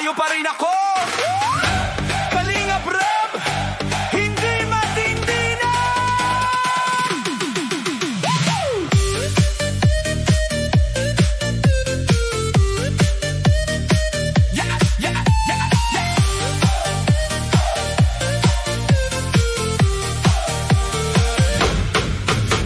nakatayo pa rin ako. Kalingap Rap, hindi matindi na. Yeah, yeah, yeah, yeah.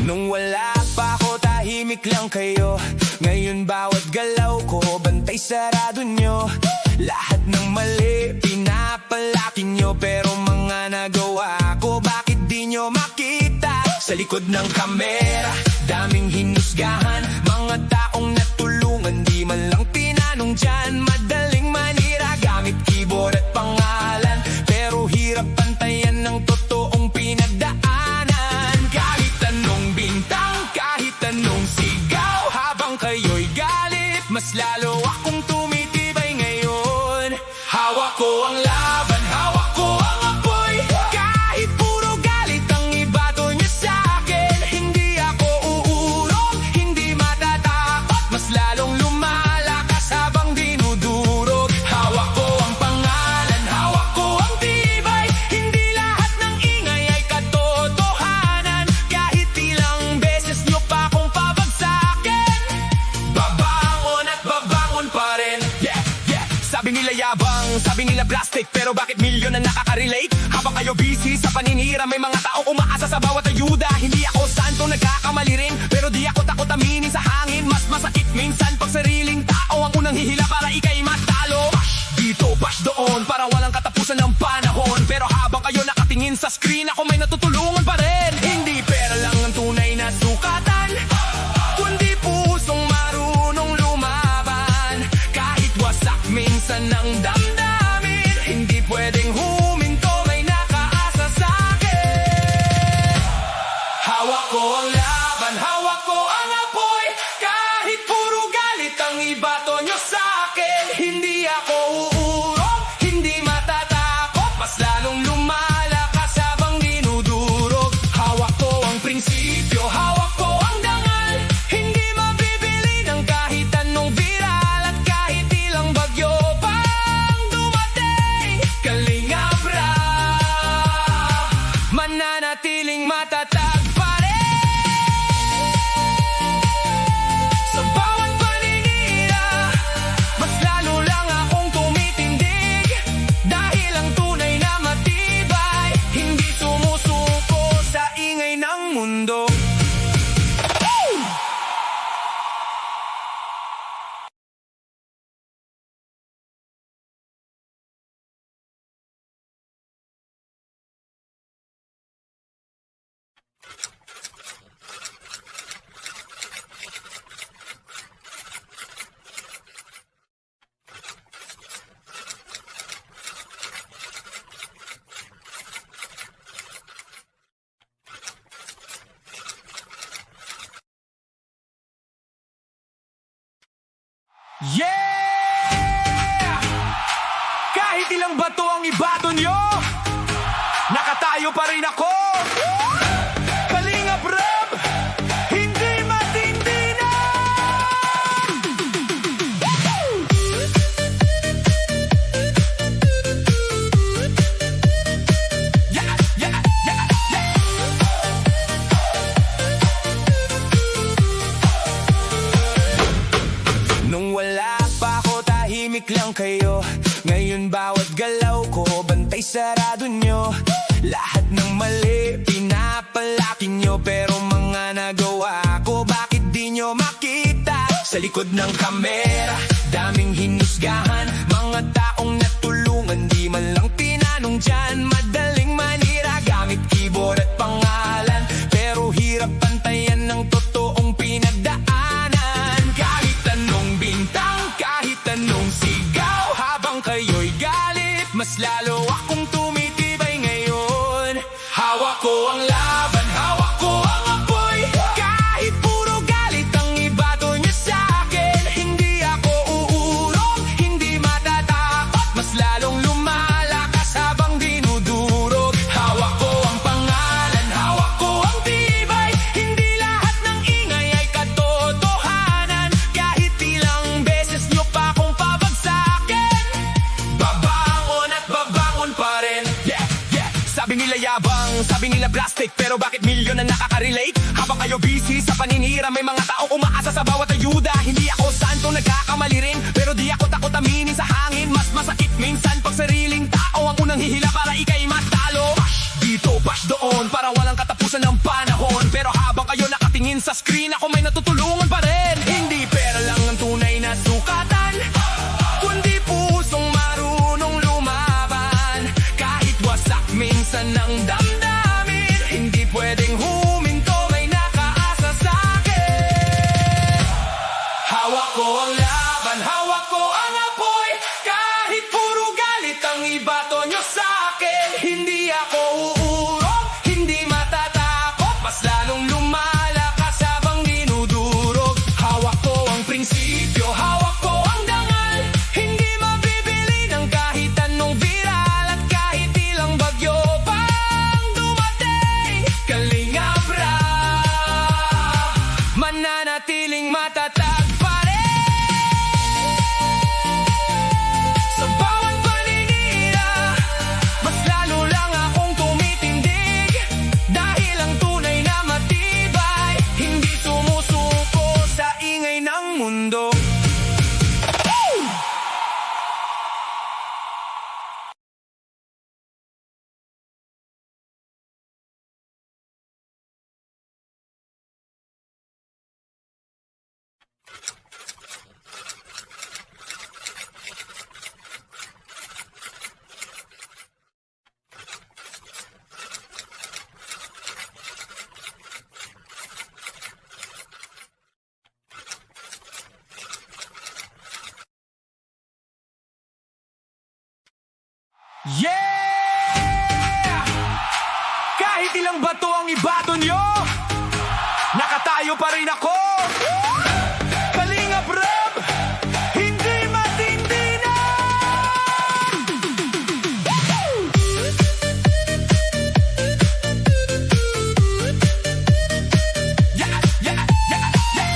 Nung wala pa ako, tahimik lang kayo. Ngayon bawat galaw ko, bantay sarado nyo. Lahat ng mali, pinapalaki nyo. Pero mga nagawa ko, bakit di nyo makita? Sa likod ng kamera, daming hinusgahan. Mga taong natulungan, di man lang tinanong dyan. Madaling manira, gamit keyboard at pangalan. Pero hirap pantayan ng totoong pinagdaanan. Kahit anong bintang, kahit anong sigaw, habang kayo'y galit, mas lalo akong tumitibay ngayon. Hawak ko ang laban, hawak ko ang apoy. Kahit puro galit ang ibato niya sa'kin, hindi ako uurong, hindi matatakot, mas lalong lumalakas habang dinudurog. Hawak ko ang pangalan, hawak ko ang tibay. Hindi lahat ng ingay ay katotohanan. Kahit ilang beses niyo pa akong pabagsakin, babangon at babangon pa rin. Yeah, yeah. Sabi nila yabang, sabi nila plastic, pero bakit milyon na nakaka-relate? Habang kayo busy sa paninira, may mga taong umaasa sa bawat ayuda. Hindi ako santo, nagkakamali rin, pero di ako takot aminin sa hangin. Mas masakit minsan pag sariling tao ang unang hihila para ika'y matalo. Bash dito, bash doon, para walang katapusan ng panahon. Pero habang kayo nakatingin sa screen, ako may natutulungan pa rin. Hindi pera lang ang tunay na sukatan, kundi pusong marunong lumaban. Kahit wasak minsan ng damdamin, hindi pwedeng huminto, may nakaasa sa'kin. Hawak ko ang laban, hawak ko ang apoy. Kahit puro galit ang ibato nyo sa'kin, hindi ako uurong, hindi matatakot, mas lalong lumalakas habang dinudurog. Hawak ko ang prinsipyo, hawak ko ang dangal. Hindi mabibili ng kahit anong viral, at kahit ilang bagyo pang dumating, Kalingap Rap, mananatiling matatag pa rin. Sa bawat paninira, mas lalo lang akong tumitindig. Dahil ang tunay na matibay, hindi sumusuko sa ingay ng mundo. Yeah! Kahit ilang bato ang ibato nyo, nakatayo pa rin ako. Kalingap Rap, hindi matindi na. Yeah, yeah, yeah, yeah. Nung wala pa ako, tahimik lang kayo. Ngayon bawat galaw ko, bantay sarado nyo. Lahat ng mali, pinapalaki nyo. Pero mga nagawa ko, bakit di nyo makita? Sa likod ng kamera, daming hinusgahan. Mga taong natulungan, di man lang tinanong dyan. Madaling manira, gamit keyboard at pangalan. Pero hirap pantayan ng totoong pinagdaanan. Kahit anong bintang, kahit anong sigaw, habang kayo'y galit, mas lalo akong tumitibay ngayon. Hawak ko ang laban, hawak ko ang apoy. Kahit puro galit ang ibato niya sa'kin, hindi ako uurong, hindi matatakot, mas lalong lumalakas habang dinudurog. Hawak ko ang pangalan, hawak ko ang tibay. Hindi lahat ng ingay ay katotohanan. Kahit ilang beses nyo pa akong pabagsakin, nila yabang, sabi nila plastic, pero bakit milyon na nakaka-relate? Habang kayo busy sa paninira, may mga taong umaasa sa bawat ayuda. Hindi ako santo, nagkakamali rin, pero di ako takot aminin sa hangin. Mas masakit minsan pag sariling tao ang unang hihila para ikay matalo. Bash dito, bash doon, para walang katapusan ng panahon. Pero habang kayo nakatingin sa screen, ako may natutulungan pa rin. Hindi pera lang ang tunay na sukatan, kundi pusong marunong lumaban. Kahit wasak minsan ng damdamin, hindi pwedeng huminto, may nakaasa sa'kin. Hawak ko ang laban, hawak ko ang apoy. Kahit puro galit ang ibato nyo sa'kin, hindi ako uurong, hindi matatakot. Mas lalong lumalakas habang dinudurog. Hawak ko ang prinsipyo, hawak ko ang dangal. Hindi mabibili ng kahit anong viral. At kahit ilang bagyo pang dumating, Kalingap Rap mananatiling matatag pa rin. Sa bawat paninira, mas lalo lang akong tumitindig. Dahil ang tunay na matibay, hindi sumusuko sa ingay ng mundo. Yeah! Kahit ilang bato ang ibato nyo, nakatayo pa rin ako. Kalingap Rap, hindi matindi na. Yeah, yeah, yeah, yeah.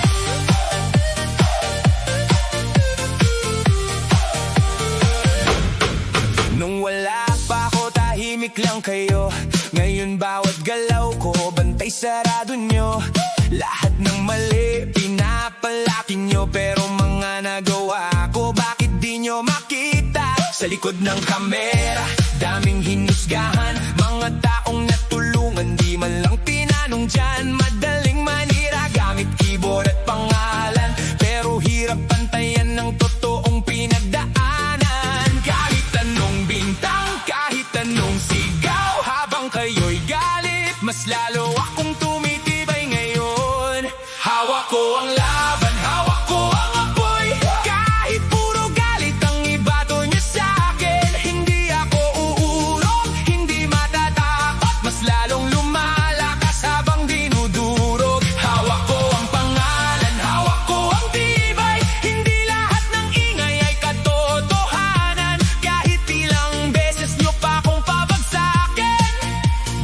Nung wala pa ako, tahimik lang kayo. Ngayon bawat galaw ko, bantay sarado nyo. Lahat ng mali, pinapalaki nyo. Pero mga nagawa ko, bakit di nyo makita? Sa likod ng kamera, daming hinusgahan. Mga taong natulungan, di man lang tinanong dyan. Madaling manira, gamit keyboard at pangalan. Pero hirap pantayan ng totoong pinagdaanan. Kahit anong bintang, kahit anong sigaw, habang kayo'y galit, mas lalo akong tumitibay ngayon. Hawak ko ang laban, hawak ko ang apoy. Kahit puro galit ang ibato nyo sa'kin, hindi ako uurong, hindi matatakot. Mas lalong lumalakas habang dinudurog. Hawak ko ang pangalan, hawak ko ang tibay. Hindi lahat ng ingay ay katotohanan. Kahit ilang beses nyo pa akong pabagsakin,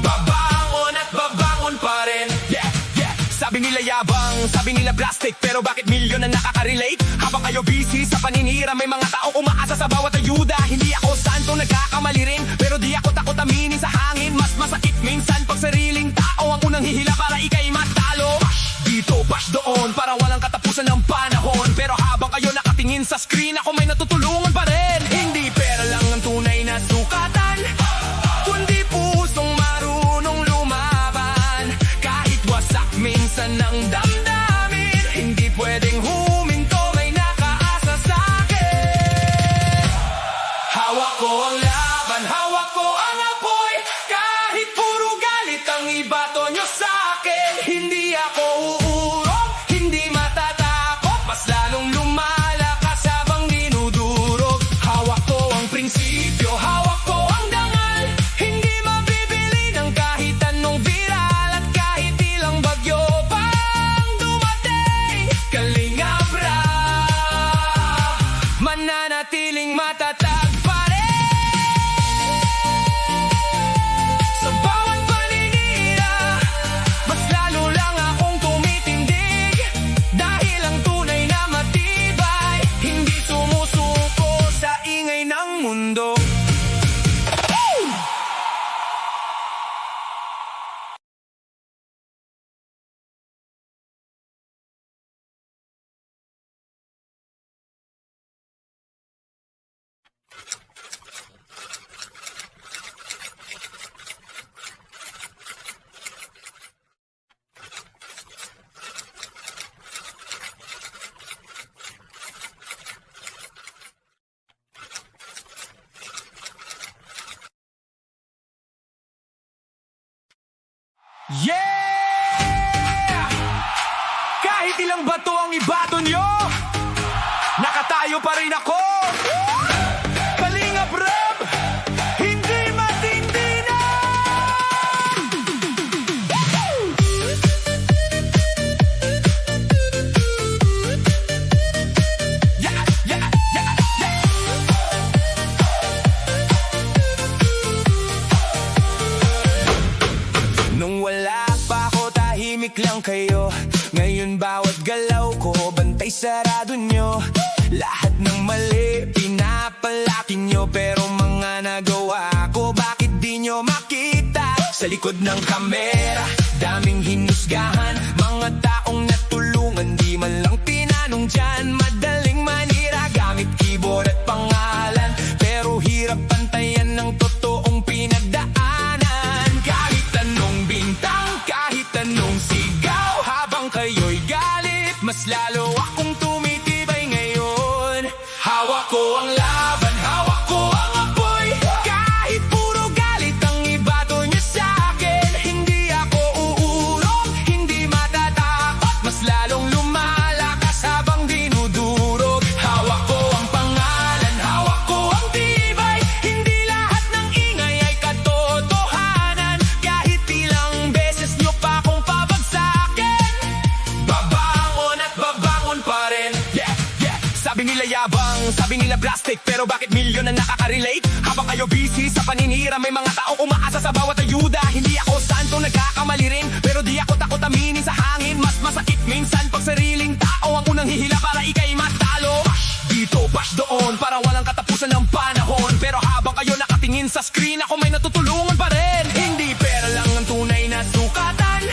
babangon at babangon pa rin. Yeah, yeah. Sabi nila yabang, sabi nila plastic, pero bakit milyon na nakaka-relate? Habang kayo busy sa paninira, may mga taong umaasa sa bawat ayuda. Hindi ako santo, nagkakamali rin, pero di ako takot aminin sa hangin. Mas masakit minsan pag sariling tao ang unang hihila para ikay matalo. Bash dito, bash doon, para walang katapusan ng panahon. Pero habang kayo nakatingin sa screen, ako may natutulungan pa rin. Hindi pera lang ang tunay na sukatan, kundi pusong marunong lumaban. Kahit wasak minsan ng damdamin, hindi pwedeng huminto, may nakaasa sa'kin. Hawak ko ang laban, hawak ko ang apoy. Kahit puro galit ang ibato nyo sa'kin, hindi ako uurong, hindi matatakot. Mas lalong lumalakas habang dinudurog. Hawak ko ang prinsipyo, hawak ko ang dangal. Hindi mabibili ng kahit anong viral. At kahit ilang bagyo pang dumating, Kalingap Rap mananatiling matatag pa rin. Sa bawat paninira, mas lalo lang akong tumitindig. Dahil ang tunay na matibay, hindi sumusuko sa ingay ng mundo. Yeah! Kahit ilang bato ang ibato nyo, nakatayo pa rin ako. Kalingap Rap, hindi matindi na. Yeah, yeah, yeah, yeah. Nung wala pa ako, tahimik lang kayo. Ngayon bawat galaw ko, bantay sarado nyo. Lahat ng mali, pinapalaki nyo. Pero mga nagawa ko, bakit di nyo makita? Sa likod ng kamera, daming hinusgahan. Mga taong natulungan, di man lang tinanong dyan. Madaling manira, gamit keyboard at pangalan. Pero hirap pantayan ng totoong pinagdaanan. Kahit anong bintang, kahit anong sigaw, habang kayo'y galit, mas lalo akong tumitibay ngayon. Hawak ko ang laban, hawak ko ang apoy. Kahit puro galit ang ibato niyo sa'kin, hindi ako uurong, hindi matatakot, mas lalong lumalakas habang dinudurog. Hawak ko ang pangalan, hawak ko ang tibay. Hindi lahat ng ingay ay katotohanan. Kahit ilang beses niyo pa akong pabagsakin, babangon at babangon pa rin. Yeah, yeah. Sabi nila yabang, sabi nila plastic, pero bakit milyon ang nakaka-relate? Habang kayo busy sa paninira, may mga taong umaasa sa bawat ayuda. Hindi ako santo, nagkakamali rin, pero di ako takot aminin sa hangin. Mas masakit minsan pag sariling tao ang unang hihila para ikay matalo. Bash dito, bash doon, para walang katapusan ng panahon. Pero habang kayo nakatingin sa screen, ako may natutulungan pa rin. Hindi pera lang ang tunay na sukatan,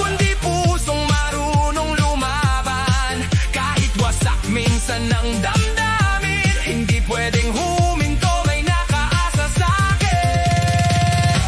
kundi pusong marunong lumaban. Kahit wasak minsan ng damdamin, hindi pwedeng huminto, may nakaasa sa'kin.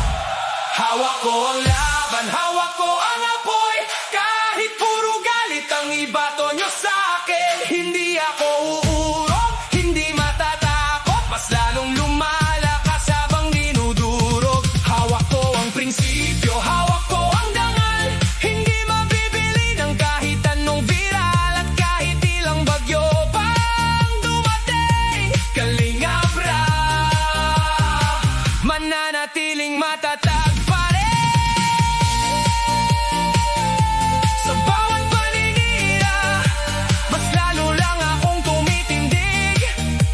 Hawak ko ang laban, hawak ko ang apoy. Kahit puro galit ang ibato nyo sa'kin, hindi ako uurong, hindi matatakot, mas lalong lumalakas habang dinudurog. Hawak ko ang prinsipyo, hawak ko ang dangal. Hindi mabibili ng kahit anong viral, at kahit ilang bagyo pang dumating, Kalingap Rap, mananatiling matatag pa rin. Sa bawat paninira, mas lalo lang akong tumitindig.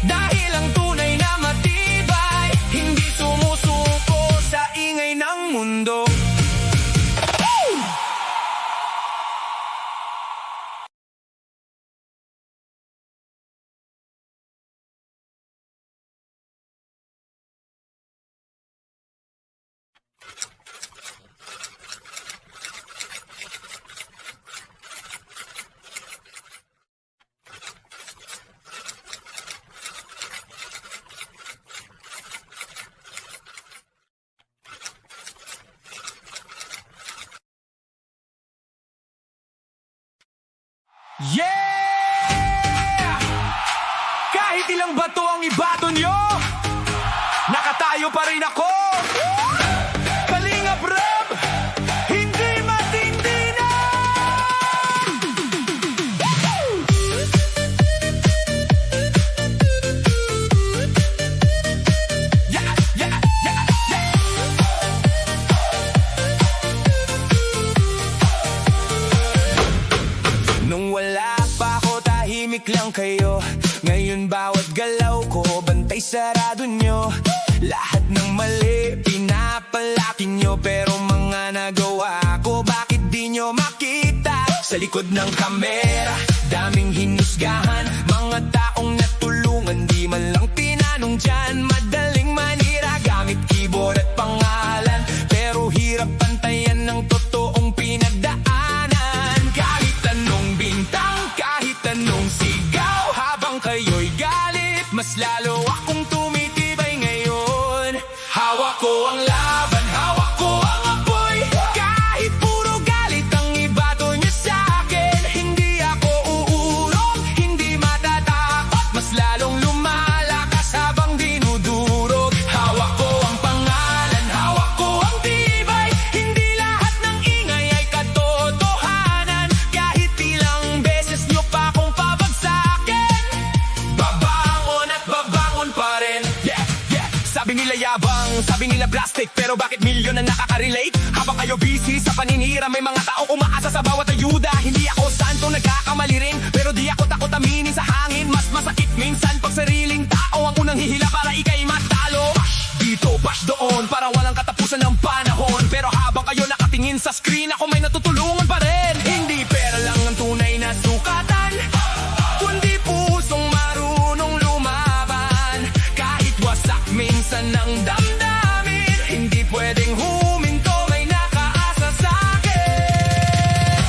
Dahil ang tunay na matibay, hindi sumusuko sa ingay ng mundo. Yeah! Kahit ilang bato ang ibato nyo, nakatayo pa rin ako. Kalingap Rap, hindi matindi na. Yeah, yeah, yeah, yeah. Nung wala pa ako, tahimik lang kayo. Ngayon bawat galaw ko, bantay sarado nyo. Lahat ng mali, pinapalaki nyo. Pero mga nagawa ko, bakit di nyo makita? Sa likod ng kamera, daming hinusgahan. Mga taong natulungan, di man lang tinanong dyan. Madaling manira, gamit keyboard at pangalan. Pero hirap pantayan ng totoong pinagdaanan. Kahit anong bintang, kahit anong sigaw, habang kayo'y galit, mas lalo akong tumitibay ngayon. Hawak ko ang laban, hawak ko ang apoy. Kahit puro galit ang ibato nyo sa'kin, hindi ako uurong, hindi matatakot, mas lalong lumalakas habang dinudurog. Sabi nila yabang, sabi nila plastic, pero bakit milyon ang nakaka-relate? Habang kayo busy sa paninira, may mga taong umaasa sa bawat ayuda. Hindi ako santo, nagkakamali rin, pero di ako takot aminin sa hangin. Mas masakit minsan pag sariling tao ang unang hihila para ikay matalo. Bash dito, bash doon, para walang katapusan ng panahon. Pero habang kayo nakatingin sa screen, ako may natutulungan pa rin. Hindi pera lang ang tunay na sukatan, kundi pusong marunong lumaban. Kahit wasak minsan ng damdamin, hindi pwedeng huminto, may nakaasa sa'kin.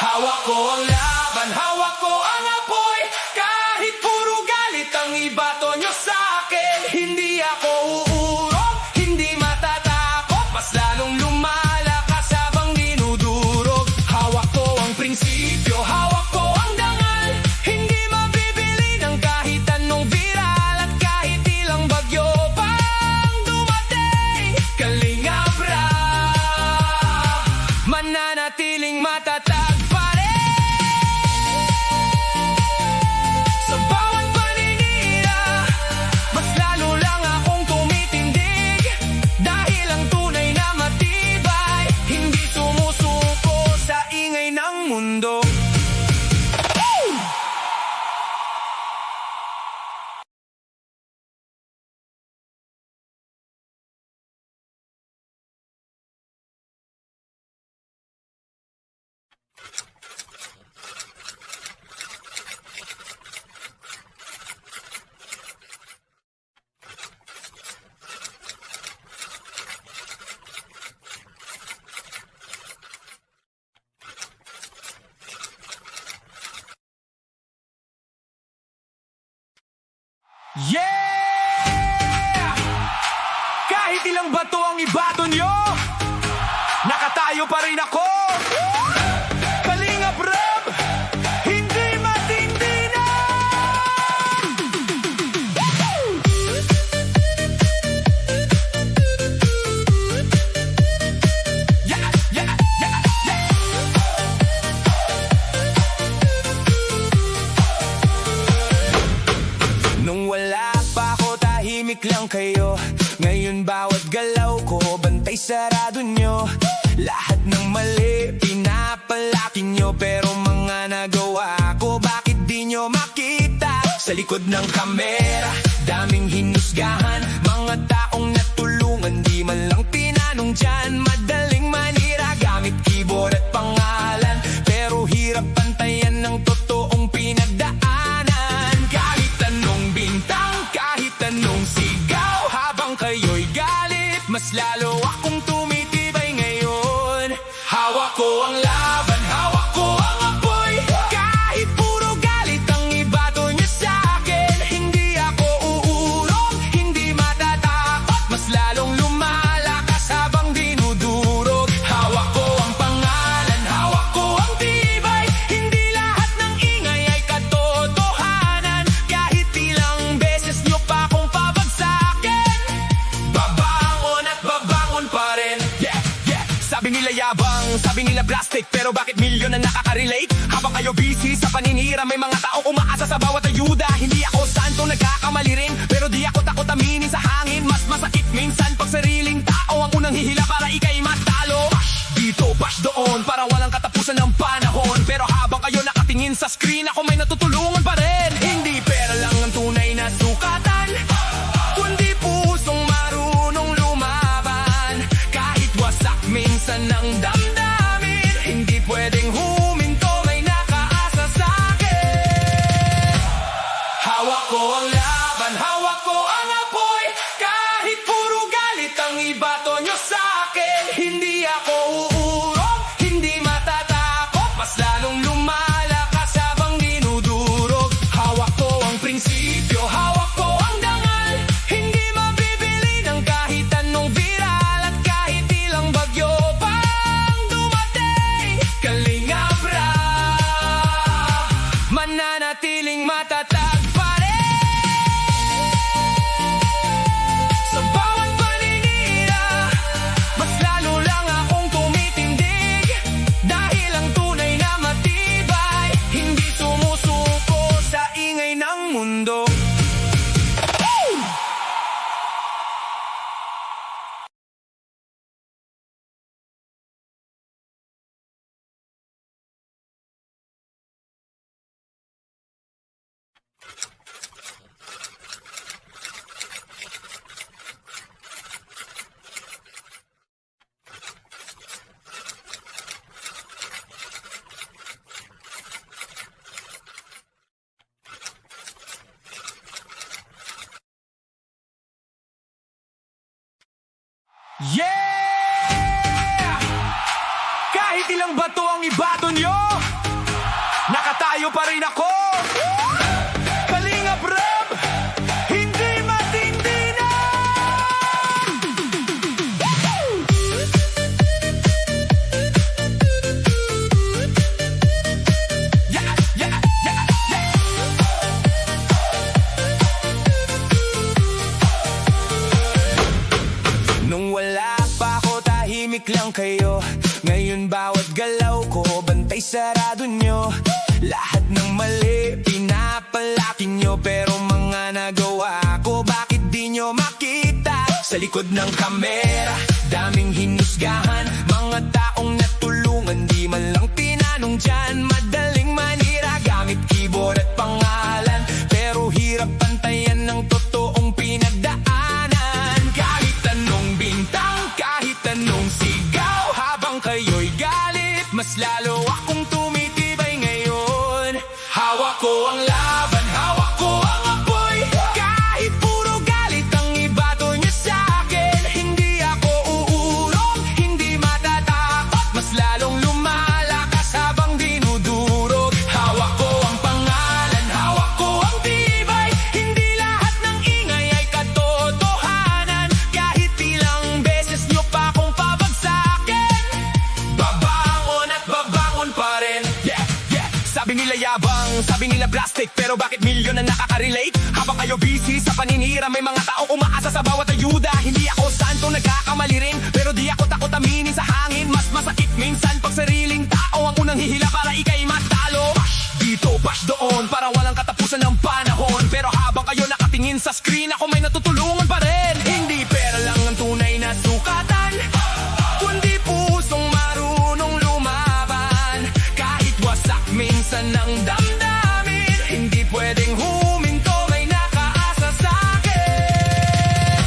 Hawak ko ang laban, hawak ko ang apoy. Kahit puro galit ang ibato nyo sa'kin, hindi ako uurong, hindi matatakot. Mas lalong lumalakas habang dinudurog. Hawak ko ang prinsipyo, hawak ko ang dangal. Hindi mabibili ng kahit anong viral. At kahit ilang bagyo pang dumating, Kalingap Rap mananatiling matatag pa rin. Sa bawat paninira, mas lalo lang akong tumitindig. Dahil ang tunay na matibay, hindi sumusuko sa ingay ng mundo. Yeah! Kahit ilang bato ang ibato nyo, nakatayo pa rin ako. Kalingap Rap, hindi matindi na. Yeah, yeah, yeah, yeah. Nung wala pa ako, tahimik lang kayo. Ngayon bawat galaw ko, bantay sarado nyo. Lahat ng mali, pinapalaki nyo. Pero mga nagawa ko, bakit di nyo makita? Sa likod ng kamera, daming hinusgahan. Mga taong natulungan, di man lang tinanong dyan. Madaling manira, gamit keyboard at pangalan. Pero hirap pantayan ng totoong pinagdaanan. Kahit anong bintang, kahit anong sigaw, habang kayo'y galit, mas lalo akong tumitibay ngayon. Hawak ko ang laban, hawak ko ang apoy. Kahit puro galit ang ibato niya sa'kin, hindi ako uurong, hindi matatakot. Mas lalong lumalakas habang dinudurog. Hawak ko ang pangalan, hawak ko ang tibay. Hindi lahat ng ingay ay katotohanan. Kahit ilang beses nyo pa akong pabagsakin, babangon at babangon pa rin. Yeah, yeah. Sabi nila yabang, sabi nila plastic, pero bakit milyon ang nakaka-relate? Habang kayo busy sa paninira, may mga taong umaasa sa bawat ayuda. Hindi ako santo, nagkakamali rin, pero di ako takot aminin sa hangin. Mas masakit minsan pag sariling tao ang unang hihila para ikay matalo. Bash dito, bash doon, para walang katapusan ng panahon. Pero habang kayo nakatingin sa screen, ako may natutulungan pa rin. Hindi pera lang ang tunay na sukatan, kundi pusong marunong lumaban. Kahit wasak minsan ng damdamin, hindi pwedeng huminto, may nakaasa sa'kin. Hawak ko ang laban, hawak ko ang apoy. Kahit puro galit ang ibato nyo sa'kin, hindi ako uurong, hindi matatakot. Mas lalong lumalakas habang dinudurog. Hawak ko ang prinsipyo, hawak ko ang dangal. Hindi mabibili ng kahit anong viral. At kahit ilang bagyo pang Yeah! Kahit ilang bato ang ibato nyo, nakatayo pa rin ako. Kalingap Rap, hindi matindi na. Yeah, yeah, yeah, yeah. Nung wala pa ako, tahimik lang kayo. Ngayon bawat galaw ko, bantay sarado nyo. Lahat ng mali, pinapalaki nyo. Pero mga nagawa ko, bakit di nyo makita? Sa likod ng kamera, daming hinusgahan. Mga taong natulungan, di man lang tinanong dyan. Madaling manira, gamit keyboard at pangalan. Pero hirap pantayan ng totoong pinagdaanan. Kahit anong bintang, kahit anong sigaw, habang kayo'y galit, mas lalo akong tumitibay ngayon. Hawak ko ang laban, hawak ko ang apoy. Kahit puro galit ang ibato niyo sa'kin, hindi ako uurong, hindi matatakot, mas lalong lumalakas habang dinudurog. Hawak ko ang pangalan, hawak ko ang tibay. Hindi lahat ng ingay ay katotohanan. Kahit ilang beses niyo pa akong pabagsakin, babangon at babangon pa rin. Yeah, yeah. Sabi nila yabang, sabi nila plastic, pero bakit milyon na nakaka-relate? Habang kayo busy sa paninira, may mga taong umaasa sa bawat ayuda. Hindi ako santo, nagkakamali rin, pero di ako takot aminin sa hangin. Mas masakit minsan pag sariling tao ang unang hihila para ikay matalo. Bash dito, bash doon, para walang katapusan ng panahon. Pero habang kayo nakatingin sa screen, ako may natutulungan pa rin. Hindi pera lang ang tunay na sukatan, kundi pusong marunong lumaban. Kahit wasak minsan ang damdamin, hindi pwedeng huminto, may nakaasa sa'kin.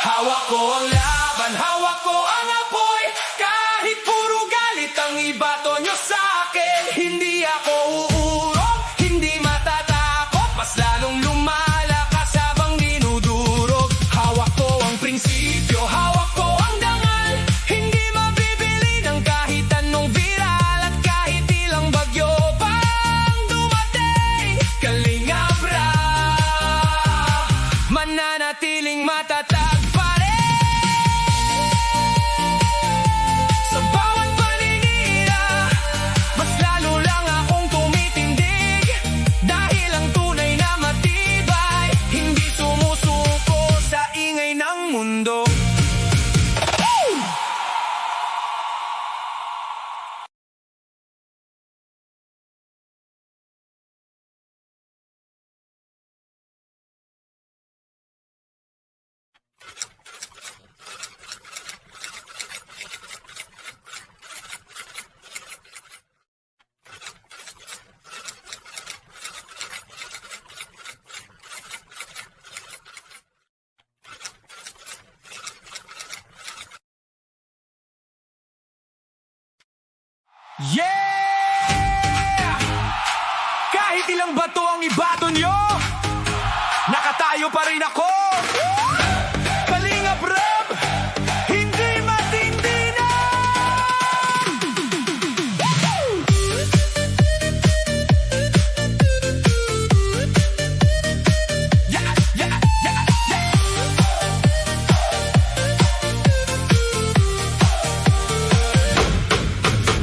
Hawak ko ang laban, hawak ko ang apoy. Kahit puro galit ang ibato nyo sa'kin, hindi ako uurong, hindi matatakot, mas lalong lumalakas habang dinudurog. Hawak ko ang prinsipyo, hawak ko ang dangal. Hindi mabibili ng kahit anong viral, at kahit ilang bagyo pang dumating, Kalingap Rap, mananatiling matatag pa rin. Sa bawat paninira, mas lalo lang akong tumitindig. Dahil ang tunay na matibay, hindi sumusuko sa ingay ng mundo. Yeah! Kahit ilang bato ang ibato nyo, nakatayo pa rin ako. Kalingap Rap, hindi matindi na. Yeah, yeah, yeah, yeah.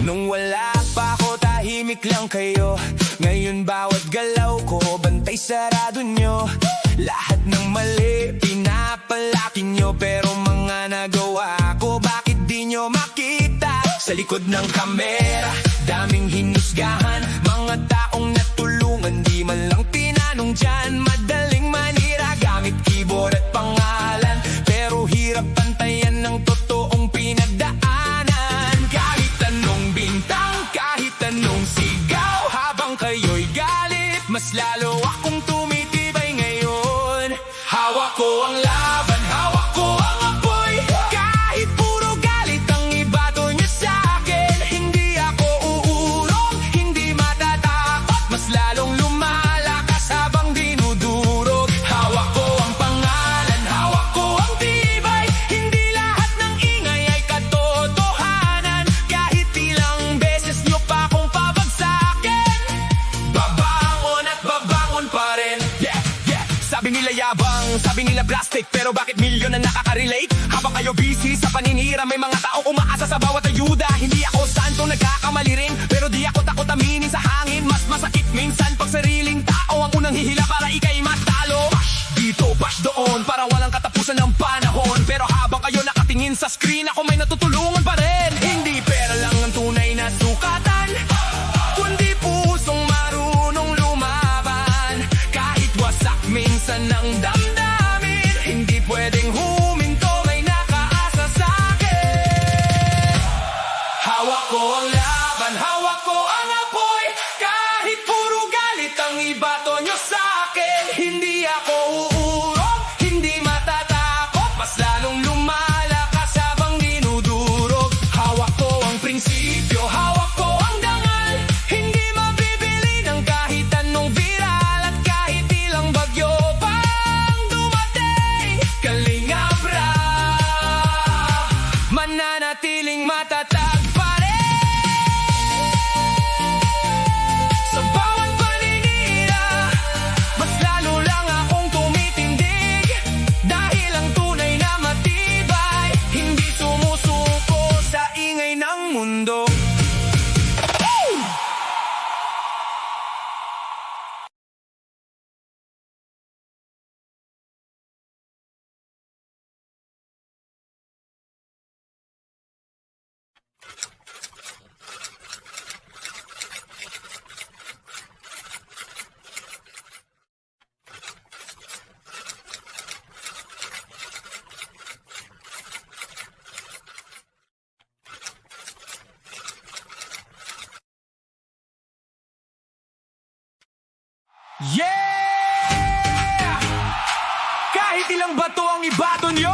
Nung wala pa ako, tahimik lang kayo. Ngayon bawat galaw ko, bantay sarado nyo. Lahat ng mali, pinapalaki nyo. Pero mga nagawa ko, bakit di nyo makita? Sa likod ng kamera, daming hinusgahan. Mga taong natulungan, di man lang tinanong dyan. Madaling manira, gamit keyboard at pangalan. Pero hirap pantayan ng totoong pinagdaanan. Kahit anong bintang, kahit anong sigaw, habang kayo'y galit, mas lalo akong tumitibay ngayon. Hawak ko ang laban, hawak ko ang apoy. Kahit puro galit ang ibato nyo sa'kin, hindi ako uurong, hindi matatakot, mas lalong lumalakas habang dinudurog. Hawak ko ang pangalan, hawak ko ang tibay. Hindi lahat ng plastic, pero bakit milyon na nakaka-relate? Habang kayo busy sa paninira, may mga taong umaasa sa bawat ayuda. Hindi ako santo, nagkakamali rin, pero di ako takot aminin sa hangin. Mas masakit minsan pag sariling tao ang unang hihila para ika'y matalo. Bash dito, bash doon, para walang katapusan ng panahon. Pero habang kayo nakatingin sa screen, ako may natutulungan pa rin. Hindi pera lang ang tunay na sukatan, kundi pusong marunong lumaban. Kahit wasak minsan ng damdamin, hindi pwedeng huminto, may nakaasa sa'kin. Hawak ko ang laban, hawak ko ang apoy. Kahit puro galit ang ibato nyo sa'kin, hindi ako uurong, hindi matatakot. Mas lalong lumalakas habang dinudurog. Hawak ko ang prinsipyo, hawak ko ang dangal. Hindi mabibili ng kahit anong viral, at kahit ilang bagyo pang dumating, Kalingap Rap mananatiling matatag pa rin. Sa bawat paninira, mas lalo lang akong tumitindig. Dahil ang tunay na matibay, hindi sumusuko sa ingay ng mundo. Yeah! Kahit ilang bato ang ibato nyo,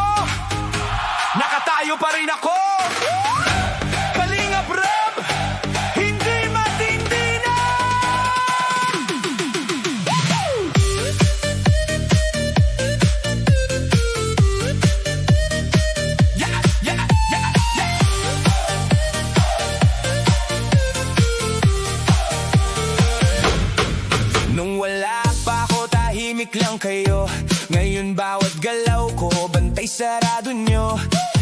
nakatayo pa rin ako. Kalingap Rap, hindi matindi na. Yeah, yeah, yeah, yeah. Nung wala pa ako, tahimik lang kayo. Ngayon bawat galaw ko, bantay sarado nyo.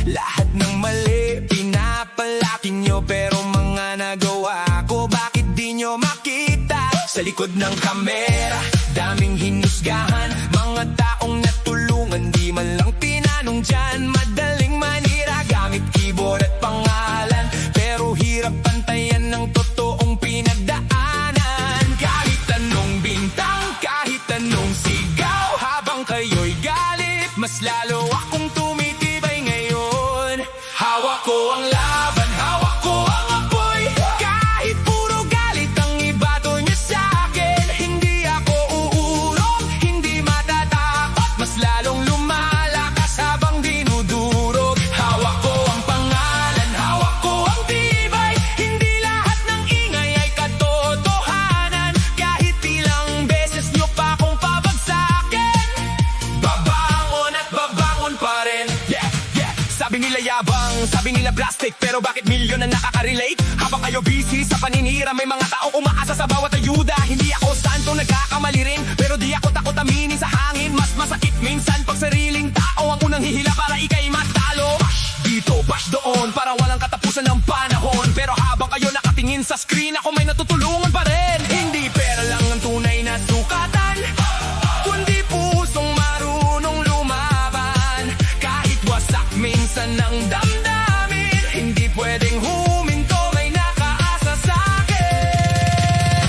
Lahat ng mali, pinapalaki nyo. Pero mga nagawa ko, bakit di nyo makita? Sa likod ng kamera, daming hinusgahan. Mga taong natulungan, di man lang tinanong dyan. Madaling manira, gamit keyboard at pangalan. Pero hirap pantayan ng totoong pinagdaanan. Kahit anong bintang, kahit anong sigaw, habang kayo'y galit, mas lalo akong tumitibay ngayon. Hawak ko ang laban, hawak ko ang apoy. Kahit puro galit ang ibato niya sa'kin, hindi ako uurong, hindi matatakot. Mas lalong lumalakas habang dinudurog. Hawak ko ang pangalan, hawak ko ang tibay. Hindi lahat ng ingay ay katotohanan. Kahit ilang beses nyo pa akong pabagsakin, babangon at babangon pa rin. Yeah, yeah. Sabi nila yabang, sabi nila plastic, pero bakit milyon na nakaka-relate? Habang kayo busy sa paninira, may mga taong umaasa sa bawat ayuda. Hindi ako santo, nagkakamali rin, pero di ako takot aminin sa hangin. Mas masakit minsan pag sariling tao ang unang hihila para ika'y matalo. Bash dito, bash doon, para walang katapusan ng panahon. Pero habang kayo nakatingin sa screen, ako may natutulungan pa rin. Hindi pera lang ang tunay na sukatan, kundi pusong marunong lumaban. Kahit wasak minsan ng damdamin, hindi pwedeng huminto, may nakaasa sa'kin.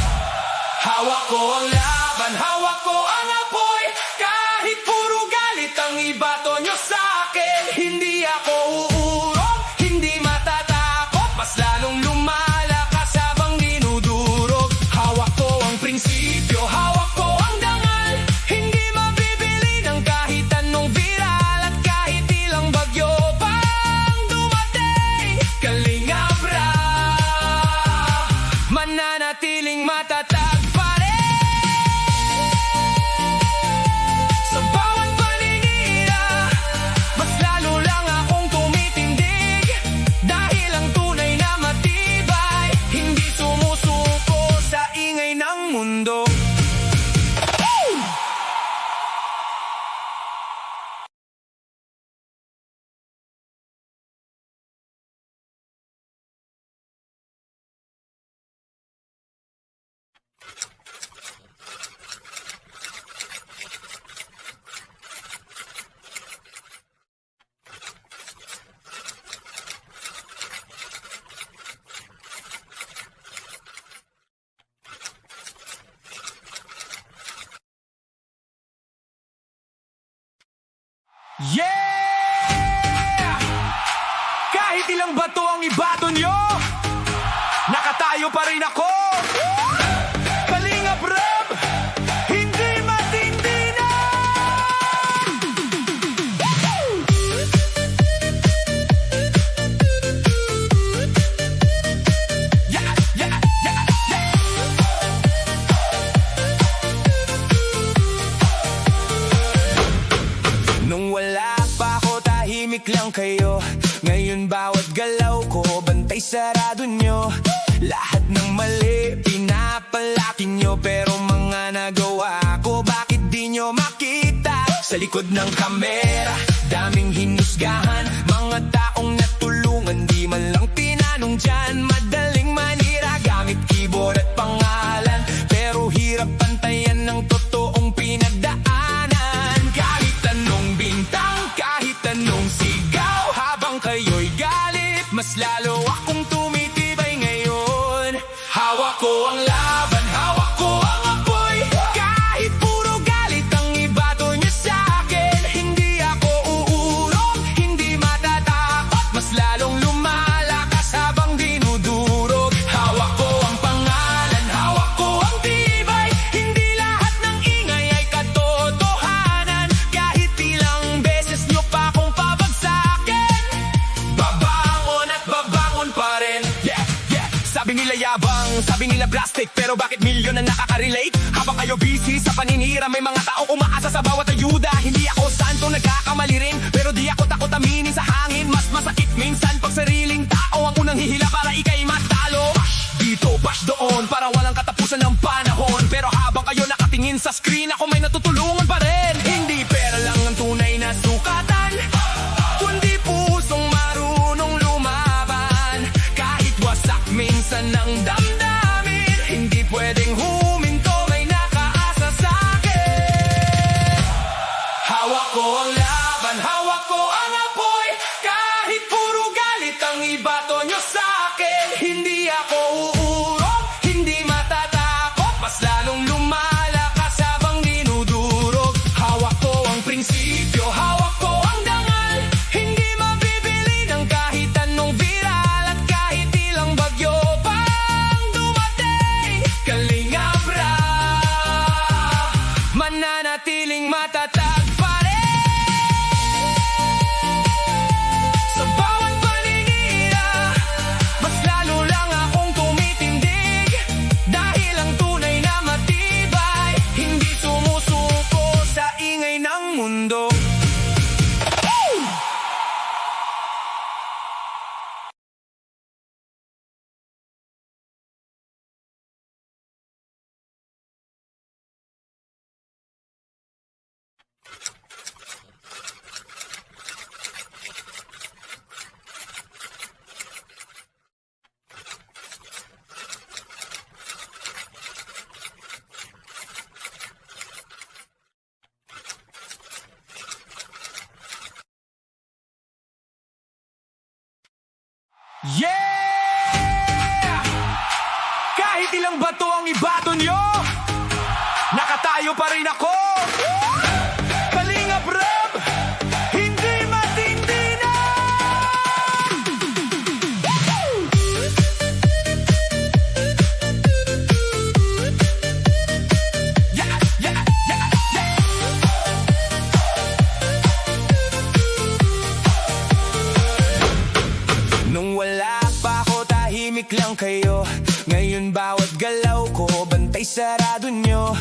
Hawak ko ang laban, hawak ko ang apoy. Kahit puro galit ang ibato nyo sa'kin, hindi ako uurong, hindi matatakot. Mas lalong lumalakas habang dinudurog. Hawak ko ang prinsipyo, hawak ko ang dangal. Hindi mabibili ng kahit anong viral, at kahit ilang bagyo pang Yeah! Kahit ilang bato ang ibato nyo, nakatayo pa rin ako. Kalingap Rab, hindi matindi na. Yeah, yeah, yeah, yeah. Nung wala pa ako, tahimik lang kayo. Ngayon bawat galaw ko, bantay sarado nyo. Lahat ng mali, pinapalaki nyo. Pero mga nagawa ko, bakit di nyo makita? Sa likod ng kamera, daming hinusgahan. Mga taong natulungan, di man lang tinanong dyan. Madaling manira, gamit keyboard at pangalan. Pero hirap pantayan ng totoong pinagdaanan. Kahit anong bintang, kahit anong sigaw, habang kayo'y galit, mas lalo akong tumitibay ngayon. Hawak ko ang laban, hawak ko ang apoy. Kahit puro galit ang ibato niyo sa'kin, hindi ako uurong, hindi matatakot, mas lalong lumalakas habang dinudurog. Hawak ko ang pangalan, hawak ko ang tibay. Hindi lahat ng ingay ay katotohanan. Kahit ilang beses niyo pa akong pabagsakin, babangon at babangon pa rin. Yeah, yeah. Sabi nila yabang, sabi nila plastic, pero bakit milyon ang nakaka-relate? Habang kayo busy sa paninira, may mga taong umaasa sa bawat ayuda. Hindi ako santo, nagkakamali rin, pero di ako takot aminin sa hangin. Mas masakit minsan pag sariling tao ang unang hihila para ikay matalo. Bash dito, bash doon, para walang katapusan ng panahon. Pero habang kayo nakatingin sa screen, ako may natutulungan pa rin. Hindi pera lang ang tunay na sukatan, kundi pusong marunong lumaban. Kahit wasak minsan ng damdamin, hindi pwedeng huminto, may nakaasa sa'kin. Hawak ko ang laban, hawak ko ang apoy. Kahit puro galit ang ibato nyo sa'kin, hindi ako uurong, hindi matatakot, mas lalong lumalakas habang dinudurog. Hawak ko ang prinsipyo, hawak ko ang dangal. Hindi mabibili ng kahit anong viral, at kahit ilang bagyo pang dumating, Kalingap Rab, mananatiling matatag pa rin. Sa bawat paninira, mas lalo lang akong tumitindig. Dahil ang tunay na matibay, hindi sumusuko sa ingay ng mundo. Yeah! Kahit ilang bato ang ibato nyo, nakatayo pa rin ako. Kalingap Rab, hindi matindi na. Yeah, yeah, yeah, yeah. Nung wala pa ako, tahimik lang kayo. Ngayon bawat galaw ko, bantay sarado nyo.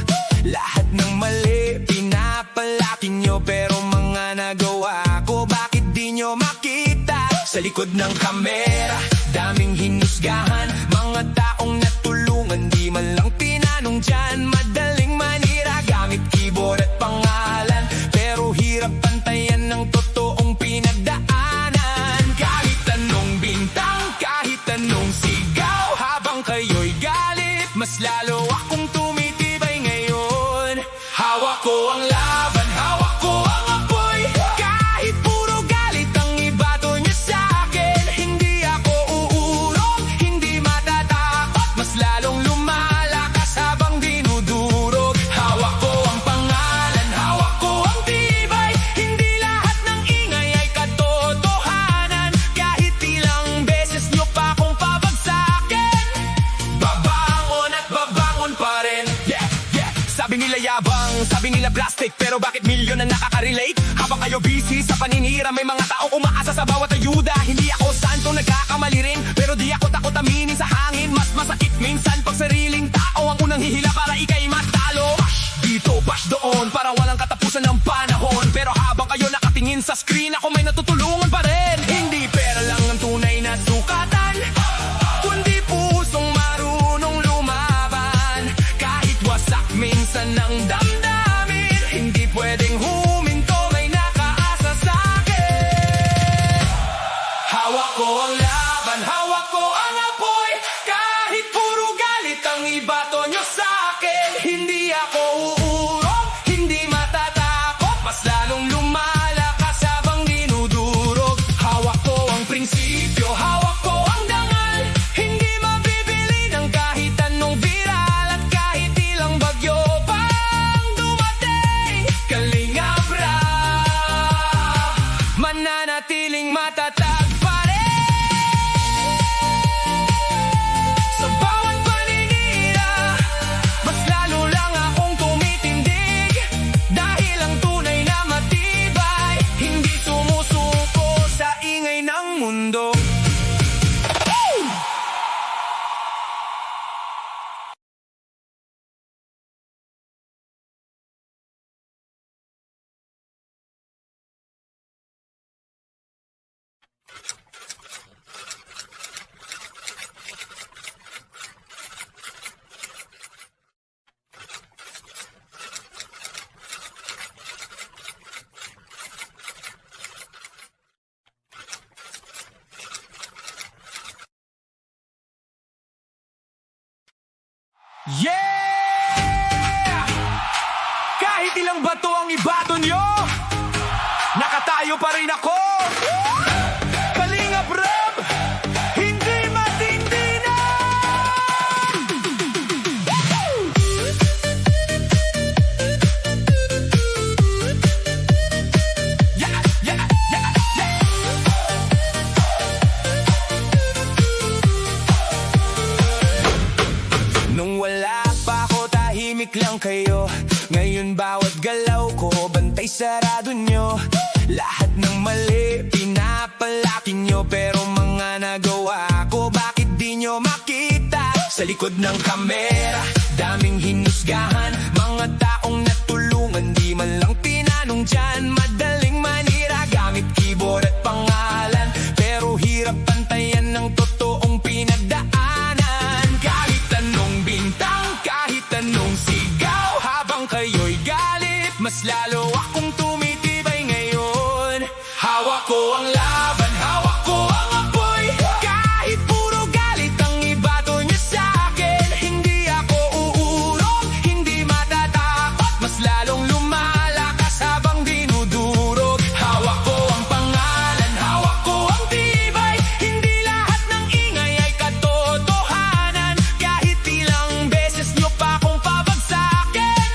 Lahat ng mali, pinapalaki nyo. Pero mga nagawa ko, bakit di nyo makita? Sa likod ng kamera, daming hinusgahan. Mga taong natulungan, di man lang tinanong dyan. Madaling manira, gamit keyboard at pangalan. Pero hirap pantayan ng totoong pinagdaanan. Kahit anong bintang, kahit anong sigaw, habang kayo'y galit, mas lalo akong tumitibay ngayon. Hawak ko ang laban, hawak ko ang apoy. Kahit puro galit ang ibato niyo sa'kin, hindi ako pero bakit milyon ang nakaka-relate? Habang kayo busy sa paninira, may mga taong umaasa sa bawat ayuda. Hindi ako santo, nagkakamali rin, pero di ako takot aminin sa hangin. Mas masakit minsan pag sariling tao ang unang hihila para ika'y matalo. Bash dito, bash doon, para walang katapusan ng panahon. Pero habang kayo nakatingin sa screen, ako may natutulungan pa rin. Hindi pera lang ang tunay na sukatan, kundi pusong marunong lumaban. Kahit wasak minsan ng damdamin, hindi pwedeng huminto, may nakaasa sa'kin. Hawak ko ang laban, hawak ko ang apoy. Kahit puro galit ang ibato nyo sa'kin, hindi ako uurong, hindi matatakot. Mas lalong lumalakas habang dinudurog. Hawak ko ang prinsipyo, hawak ko ang dangal. Hindi mabibili ng kahit anong viral, at kahit ilang bagyo pang dumating, Kalingap Rap mananatiling matatag pa rin. Sa bawat paninira, mas lalo lang akong tumitindig. Dahil ang tunay na matibay, hindi sumusuko sa ingay ng mundo. Yeah! Kahit ilang bato ang ibato nyo, nakatayo pa rin ako. Kalingap Rap, hindi matindi na. Yeah, yeah, yeah, yeah. Nung wala pa ako, tahimik lang kayo. Ngayon bawat galaw ko, bantay sarado nyo. Lahat ng mali, pinapalaki nyo. Pero mga nagawa ko, bakit di nyo makita? Sa likod ng kamera, daming hinusgahan. Mga taong natulungan, di man lang tinanong dyan. Madaling manira, gamit keyboard at pangalan. Pero hirap pantayan ng totoong pinagdaanan. Kahit anong bintang, kahit anong sigaw, habang kayo'y galit, mas lalo akong tumitibay ngayon. Hawak ko ang laban, hawak ko ang apoy. Kahit puro galit ang ibato nyo sa'kin, hindi ako uurong, hindi matatakot. Mas lalong lumalakas habang dinudurog. Hawak ko ang pangalan, hawak ko ang tibay. Hindi lahat ng ingay ay katotohanan. Kahit ilang beses nyo pa akong pabagsakin,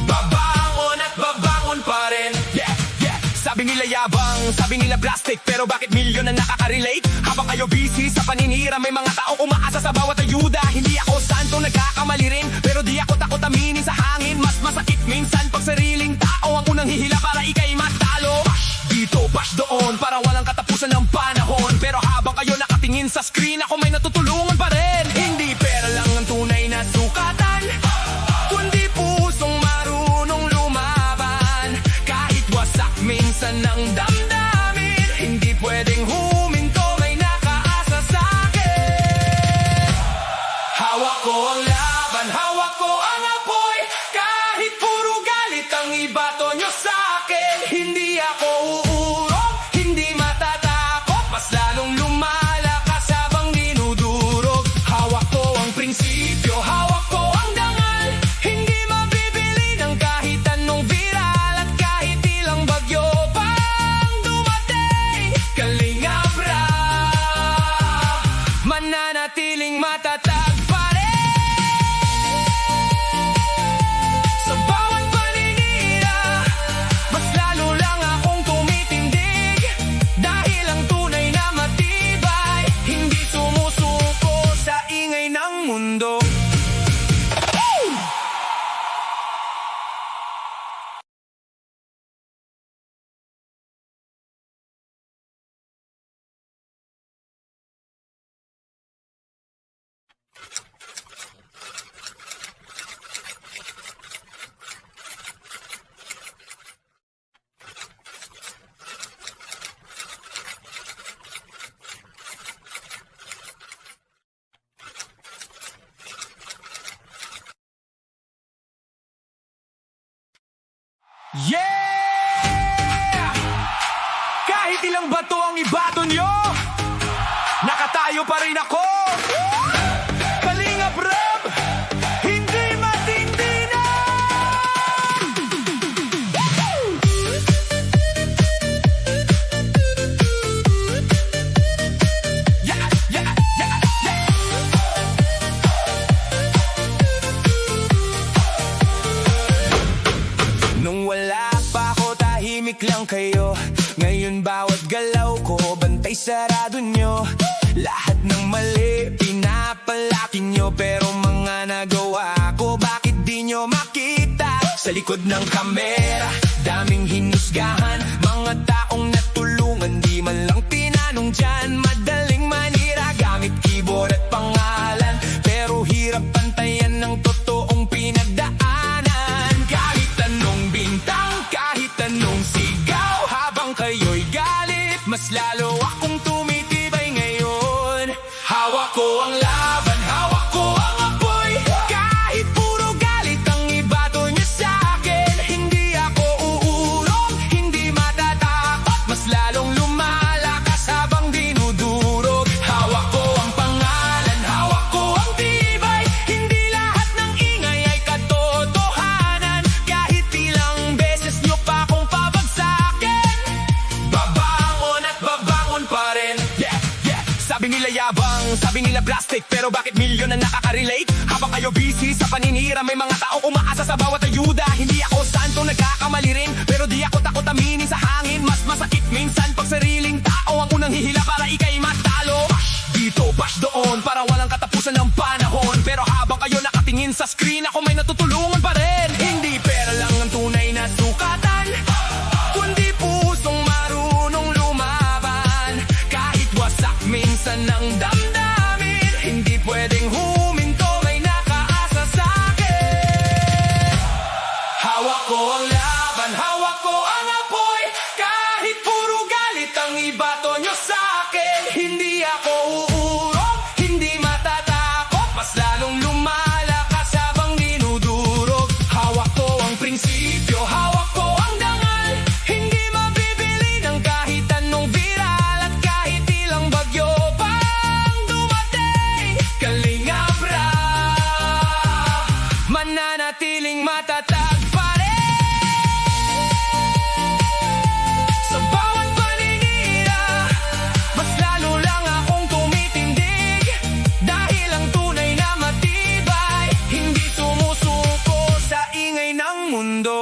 babangon at babangon pa rin. Yeah, yeah. Sabi nila yabang, sabi nila plastic, pero bakit milyon ang nakaka-relate? Habang kayo busy sa paninira, may mga taong umaasa sa bawat ayuda. Hindi ako santo, nagkakamali rin, pero di ako takot aminin sa hangin. Mas masakit minsan pag sariling tao ang unang hihila para ika'y matalo. Bash dito, bash doon, para walang katapusan ng panahon. Pero habang kayo nakatingin sa screen, ako may natutulungan pa rin. Hindi pera lang ang tunay na sukatan, kundi pusong marunong lumaban. Kahit wasak minsan ng damdamin, hindi pwedeng huminto, may nakaasa sa'kin. Hawak ko ang laban, hawak ko ang apoy. Kahit puro galit ang ibato nyo sa'kin, hindi ako uurong, hindi matatakot. Mas lalong lumalakas habang dinudurog. Hawak ko ang prinsipyo, hawak ko ang dangal. Hindi mabibili ng kahit anong viral, at kahit ilang bagyo pang dumating, Kalingap Yeah! Kahit ilang bato ang ibato nyo, nakatayo pa rin ako. Kalingap Rab, hindi matindi na. Yeah, yeah, yeah, yeah. Nung wala pa ako, tahimik lang kayo. Ngayon bawat galaw ko, bantay sarado nyo. Lahat ng mali, pinapalaki nyo. Pero mga nagawa ko, bakit di nyo makita? Sa likod ng kamera, daming hinusgahan. Mga taong natulungan, di man lang tinanong dyan. Madaling manira, gamit keyboard at pangalan. Pero hirap pantayan ng totoong pinagdaanan. Kahit anong bintang, kahit anong sigaw, habang kayo'y galit, mas lalo akong tumitibay ngayon. Hawak ko ang laban, hawak ko ang apoy. Kahit puro galit ang ibato niya sa'kin, hindi ako uurong, hindi matatakot, mas lalong lumalakas habang dinudurog. Hawak ko ang pangalan, hawak ko ang tibay. Hindi lahat ng ingay ay katotohanan. Kahit ilang beses nyo pa akong pabagsakin, babangon at babangon pa rin. Yeah, yeah. Sabi nila yabang, sabi nila plastic, pero bakit milyon na nakaka-relate? Habang kayo busy sa paninira, may mga taong umaasa sa bawat ayuda. Hindi ako santo, nagkakamali rin, pero di ako takot aminin sa hangin. Mas masakit minsan pag sariling tao ang unang hihila para ikay matalo. Bash dito, bash doon, para walang katapusan ng panahon. Pero habang kayo nakatingin sa screen, ako may natutulungan pa rin. Hindi pera lang ang tunay na sukatan, kundi pusong marunong lumaban. Kahit wasak minsan ng damdamin, hindi pwedeng huminto, may nakaasa sa'kin. Hawak ko ang laban, hawak ko ang apoy. Kahit puro galit ang ibato nyo sa'kin, hindi ako uurong, hindi matatakot, mas lalong lumalakas habang dinudurog. Hawak ko ang prinsipyo, hawak ko ang dangal. Hindi mabibili ng kahit anong viral, at kahit ilang bagyo pang dumating, Kalingap Rab, mananatiling matatag pa rin. Sa bawat paninira, mas lalo lang akong tumitindig. Dahil ang tunay na matibay, hindi sumusuko sa ingay ng mundo.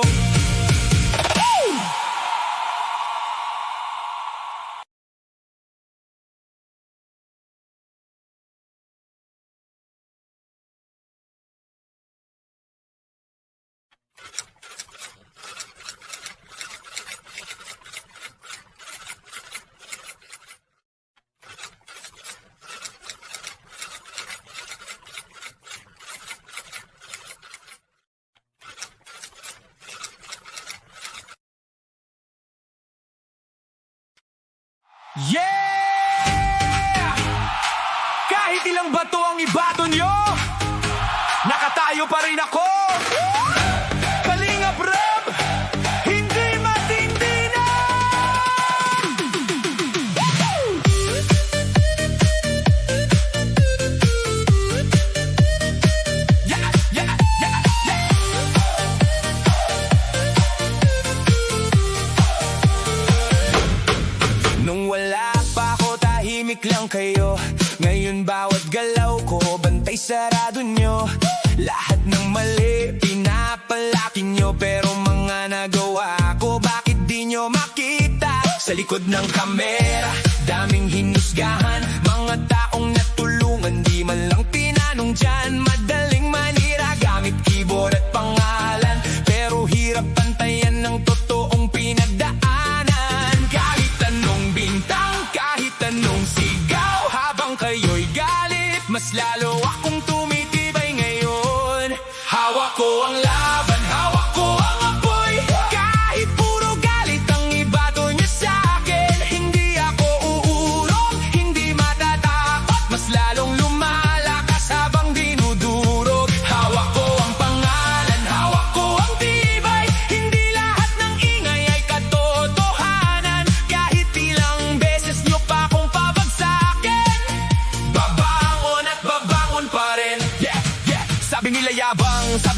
Yeah! Kahit ilang bato ang ibato nyo, nakatayo pa rin ako. Kalingap Rab, hindi matindi na. Yeah, yeah, yeah, yeah. Nung wala pa ako, tahimik lang kayo. Ngayon bawat galaw ko, bantay sarado nyo. Lahat ng mali, pinapalaki nyo. Pero mga nagawa ko, bakit di nyo makita? Sa likod ng kamera, daming hinusgahan. Mga taong natulungan, di man lang tinanong dyan. Madaling manira, gamit keyboard at pangalan. Pero hirap pantayan ng totoong pinagdaanan. Kahit anong bintang, kahit anong sigaw, habang kayo'y galit, mas lalo akong tumitibay ngayon. Hawak ko ang laban, hawak ko ang apoy. Kahit puro galit ang ibato niya sa'kin, hindi ako uurong, hindi matatakot, mas lalong lumalakas habang dinudurog. Hawak ko ang pangalan,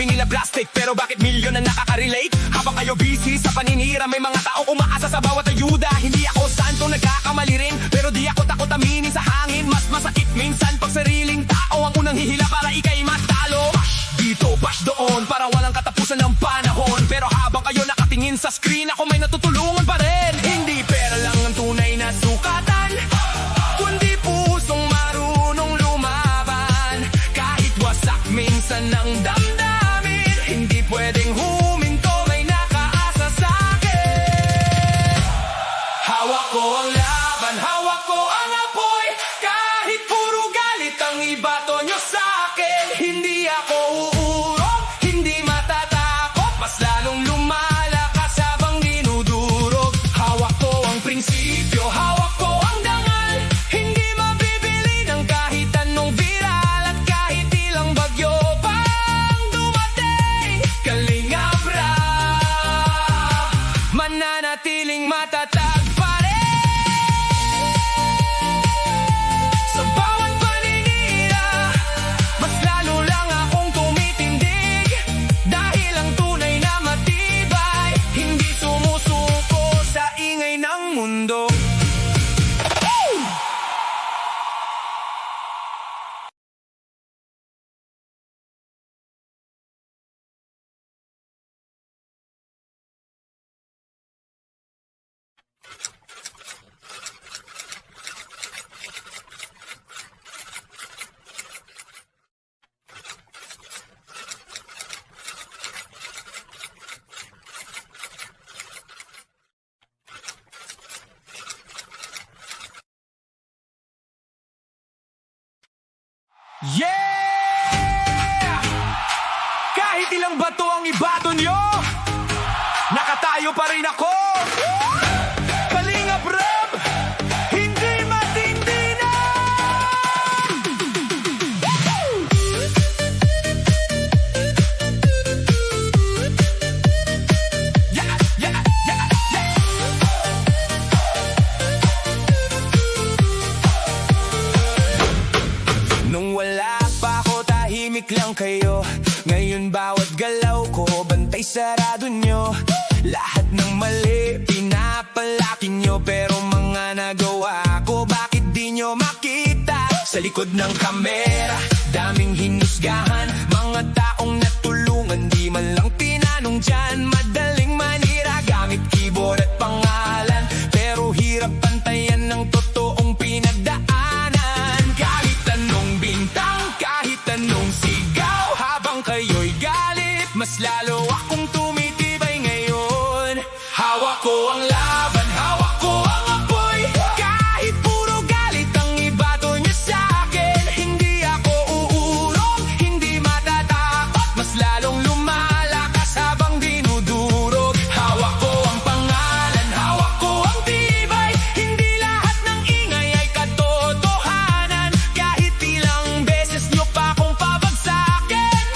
Sabi nila plastic, pero bakit milyon na nakaka-relate? Habang kayo busy sa paninira, may mga taong umaasa sa bawat ayuda. Hindi ako santo, nagkakamali rin, pero di ako takot aminin sa hangin. Mas masakit minsan pag sariling tao ang unang hihila para ikay matalo. Bash dito, bash doon, para walang katapusan ng panahon. Pero habang kayo nakatingin sa screen, ako may natutulungan pa rin. Hindi pera lang ang tunay na sukatan, kundi pusong marunong lumaban. Kahit wasak minsan ng damdamin, hindi pwedeng huminto, may nakaasa sa'kin. Hawak ko ang laban, hawak ko ang apoy. Kahit puro galit ang ibato nyo sa'kin, hindi ako uurong, hindi matatakot. Mas lalong lumalakas habang dinudurog. Hawak ko ang prinsipyo, hawak ko ang dangal. Hindi mabibili ng kahit anong viral. At kahit ilang bagyo pang dumating, Kalingap Rap mananatiling matatag pa rin. Sa bawat paninira, mas lalo lang akong tumitindig. Dahil ang tunay na matibay, hindi sumusuko sa ingay ng mundo. Yeah! Kahit ilang bato ang ibato nyo, nakatayo pa rin ako. Kalingap Rap, hindi matindi na. Yeah, yeah, yeah, yeah. Nung wala pa ako, tahimik lang kayo. Ngayon bawat galaw ko, bantay sarado nyo. Lahat ng mali, pinapalaki nyo. Pero mga nagawa ko, bakit di nyo makita? Sa likod ng kamera, daming hinusgahan. Mga taong natulungan, di man lang tinanong dyan. Madaling manira, gamit keyboard at pangalan. Pero hirap pantayan ng totoong pinagdaanan. Kahit anong bintang, kahit anong sigaw, habang kayo'y galit, mas lalo akong tumitibay ngayon. Hawak ko ang laban, hawak ko ang apoy. Kahit puro galit ang ibato nyo sa'kin, hindi ako uurong, hindi matatakot. Mas lalong lumalakas habang dinudurog. Hawak ko ang pangalan, hawak ko ang tibay. Hindi lahat ng ingay ay katotohanan. Kahit ilang beses nyo pa akong pabagsakin,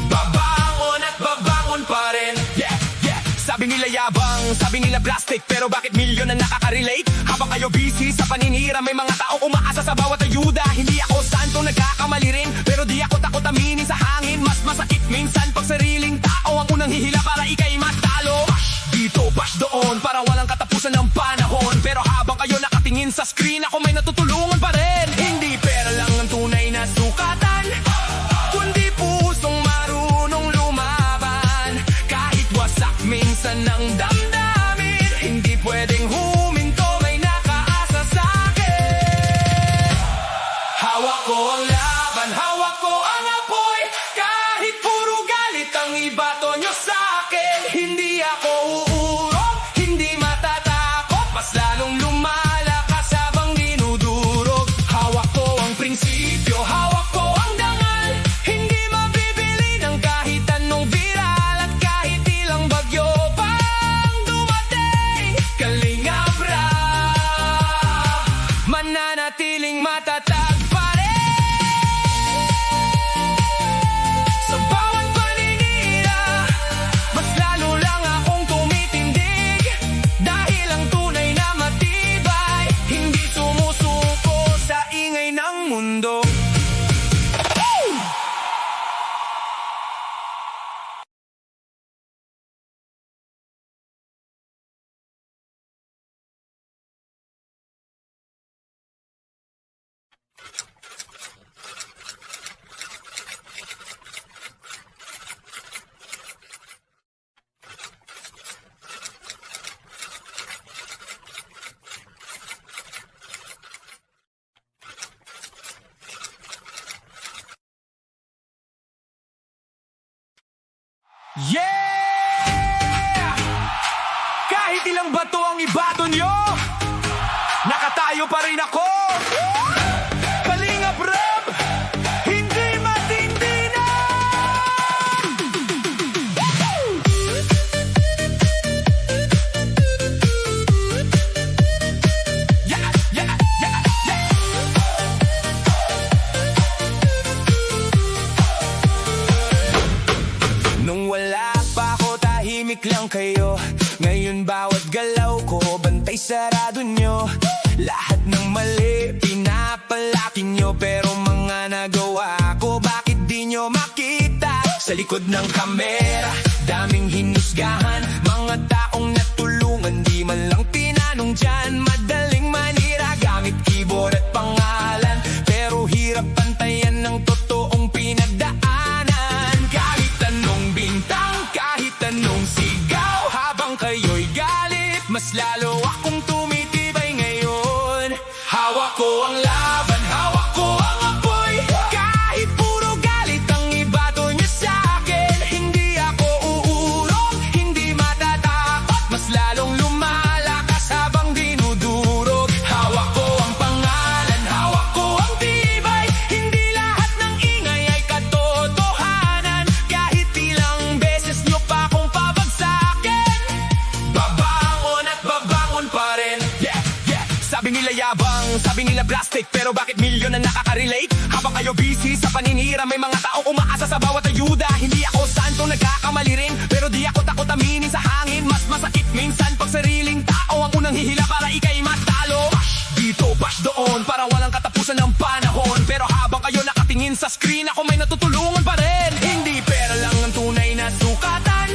babangon at babangon pa rin. Yeah, yeah. Sabi nila yabang, sabi nila plastic, pero bakit milyon na nakaka-relate? Habang kayo busy sa paninira, may mga taong umaasa sa bawat ayuda. Hindi ako santo, nagkakamali rin, pero di ako takot aminin sa hangin. Mas masakit minsan pag sariling tao ang unang hihila para ikay matalo. Bash dito, bash doon, para walang katapusan ng panahon. Pero habang kayo nakatingin sa screen, ako may natutulungan pa rin. Hindi pera lang ang tunay na sukatan, kundi pusong marunong lumaban. Kahit wasak minsan ng damdamin, hindi pwedeng huminto, may nakaasa sa'kin. Hawak ko ang laban, hawak ko ang apoy. Kahit puro galit ang ibato nyo sa'kin, hindi ako uurong, hindi matatakot. Mas lalong lumalakas habang dinuduro. Yeah! Kahit ilang bato ang ibato nyo, nakatayo pa rin ako. Kalingap Rap, hindi matindi na. Yeah, yeah, yeah, yeah. Nung wala pa ako, tahimik lang kayo. Ngayon bawat galaw ko, bantay sarado nyo. Lahat ng mali, pinapalaki nyo. Pero mga nagawa ko, bakit di nyo makita? Sa likod ng kamera, daming hinusgahan. Mga taong natulungan, di man lang tinanong dyan. Madaling manira, gamit keyboard at pangalan. Pero hirap pantayan ng totoong pinagdaanan. Kahit anong bintang, kahit anong sigaw, habang kayo'y galit, mas lalo akong tumitibay ngayon. Hawak ko ang laban, hawak ko ang apoy. Kahit puro galit ang ibato niyo sa'kin, hindi ako uurong, hindi matatakot, mas lalong lumalakas habang dinudurog. Hawak ko ang pangalan, hawak ko ang tibay. Hindi lahat ng ingay ay katotohanan. Kahit ilang beses niyo pa akong pabagsakin, babangon at babangon pa rin. Yeah, yeah. Sabi nila yabang, sabi nila plastic, pero bakit milyon ang nakaka-relate? Habang kayo busy sa paninira, may mga taong umaasa sa bawat ayuda. Hindi ako santo, nagkakamali rin, pero di ako takot aminin sa hangin. Mas masakit minsan pag sariling tao ang unang hihila para ika'y matalo. Bash dito, bash doon, para walang katapusan ng panahon. Pero habang kayo nakatingin sa screen, ako may natutulungan pa rin. Hindi pera lang ang tunay na sukatan,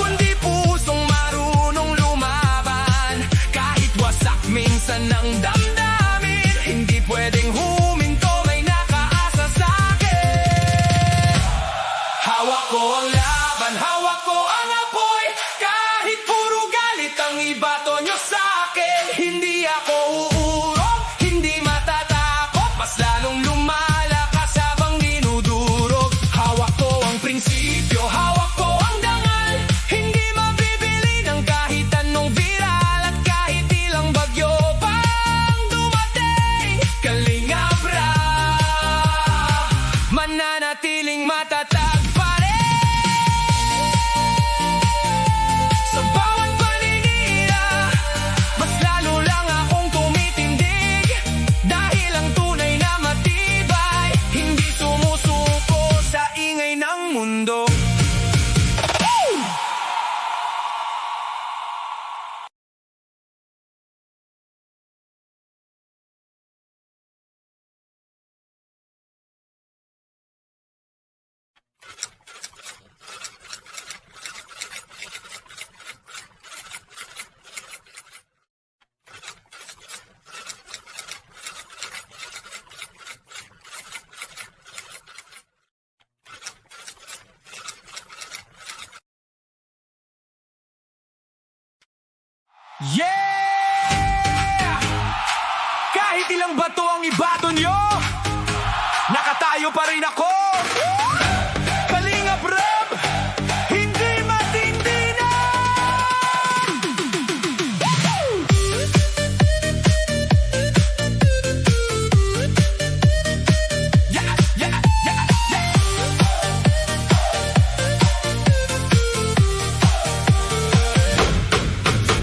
kundi pusong marunong lumaban. Kahit wasak minsan ng damdamin, hindi pwedeng huminto, may nakaasa sa'kin. Hawak ko ang laban, hawak ko ang apoy. Kahit puro galit ang ibato nyo sa'kin, hindi ako uurong, hindi matatakot, mas lalong lumalakas habang dinudurog. Hawak ko ang prinsipyo, hawak ko ang dangal. Hindi mabibili ng kahit anong viral, at kahit ilang bagyo pang dumating, Kalingap Rap, mananatiling matatag pa rin. Sa bawat paninira, mas lalo lang akong tumitindig. Dahil ang tunay na matibay, hindi sumusuko sa ingay ng mundo. Yeah! Kahit ilang bato ang ibato nyo, nakatayo pa rin ako. Kalingap Rap, hindi matindi na. Yeah, yeah, yeah, yeah.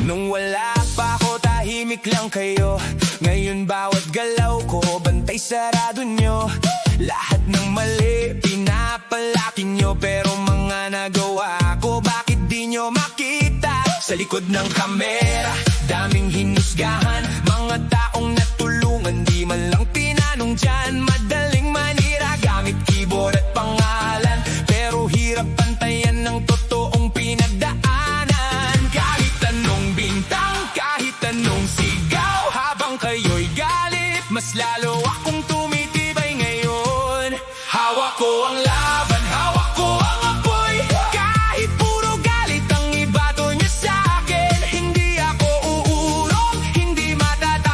Nung wala pa ako, tahimik lang kayo. Ngayon bawat galaw ko, bantay sarado nyo. Lahat ng mali, pinapalaki nyo. Pero mga nagawa ko, bakit di nyo makita? Sa likod ng kamera, daming hinusgahan. Mga taong natulungan, di man lang tinanong dyan. Madaling manira, gamit keyboard at pangalan. Pero hirap pantayan ng totoong pinagdaanan. Kahit anong bintang, kahit anong sigaw, habang kayo'y galit, mas lalo akong tumitibay ngayon. Hawak ko ang laban, hawak ko ang apoy. Kahit puro galit ang ibato nyo sa'kin, hindi ako uurong, hindi matatakot.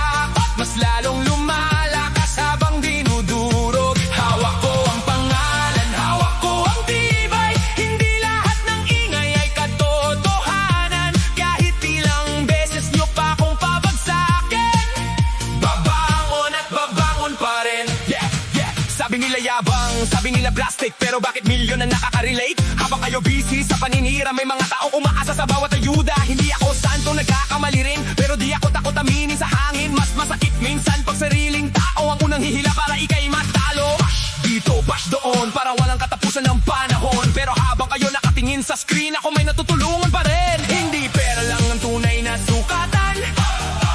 yabang, sabi nila plastic, pero bakit milyon ang nakaka-relate? Habang kayo busy sa paninira, may mga taong umaasa sa bawat ayuda. Hindi ako santo, nagkakamali rin, pero di ako takot aminin sa hangin. Mas masakit minsan pag sariling tao ang unang hihila para ikay matalo. Bash dito, bash doon, para walang katapusan ng panahon. Pero habang kayo nakatingin sa screen, ako may natutulungan pa rin. Hindi pera lang ang tunay na sukatan,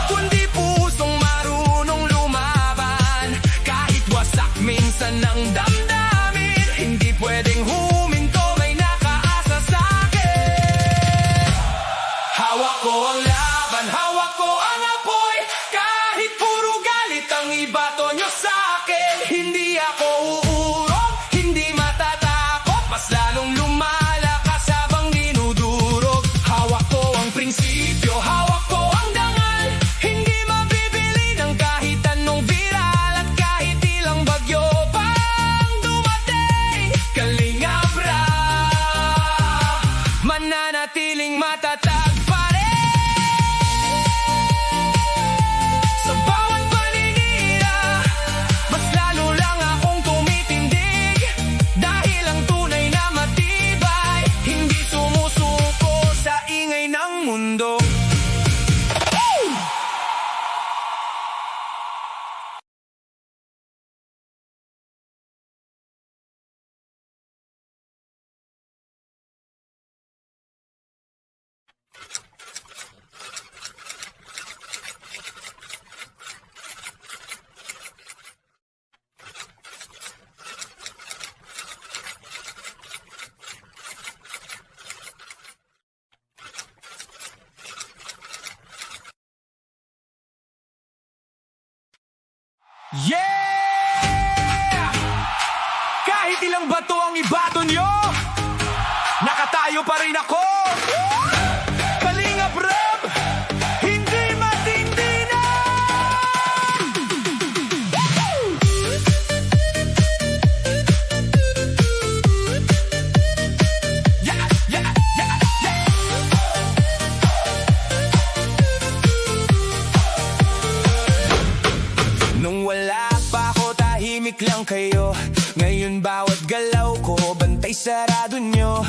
kundi pusong marunong lumaban. Kahit wasak minsan ng damdamin, hindi pwedeng huminto, may nakaasa sa'kin. Hawak ko ang laban, hawak ko ang apoy. Kahit puro galit ang ibato nyo sa'kin, hindi ako uurong, hindi matatakot. Mas lalong lumalakas habang dinudurog. Hawak ko ang prinsipyo, hawak ko ang dangal. Hindi mabibili ng kahit anong viral. At kahit ilang bagyo pang dumating, Kalingap Rap mananatiling matatag pa rin. Sa bawat paninira, mas lalo lang akong tumitindig. Dahil ang tunay na matibay, hindi sumusuko sa ingay ng mundo. Yeah! Kahit ilang bato ang ibato nyo, nakatayo pa rin ako. Kalingap Rap, hindi matindi na. Yeah, yeah, yeah, yeah. Nung wala pa ako, tahimik lang kayo. Ngayon bawat galaw ko, bantay sarado nyo.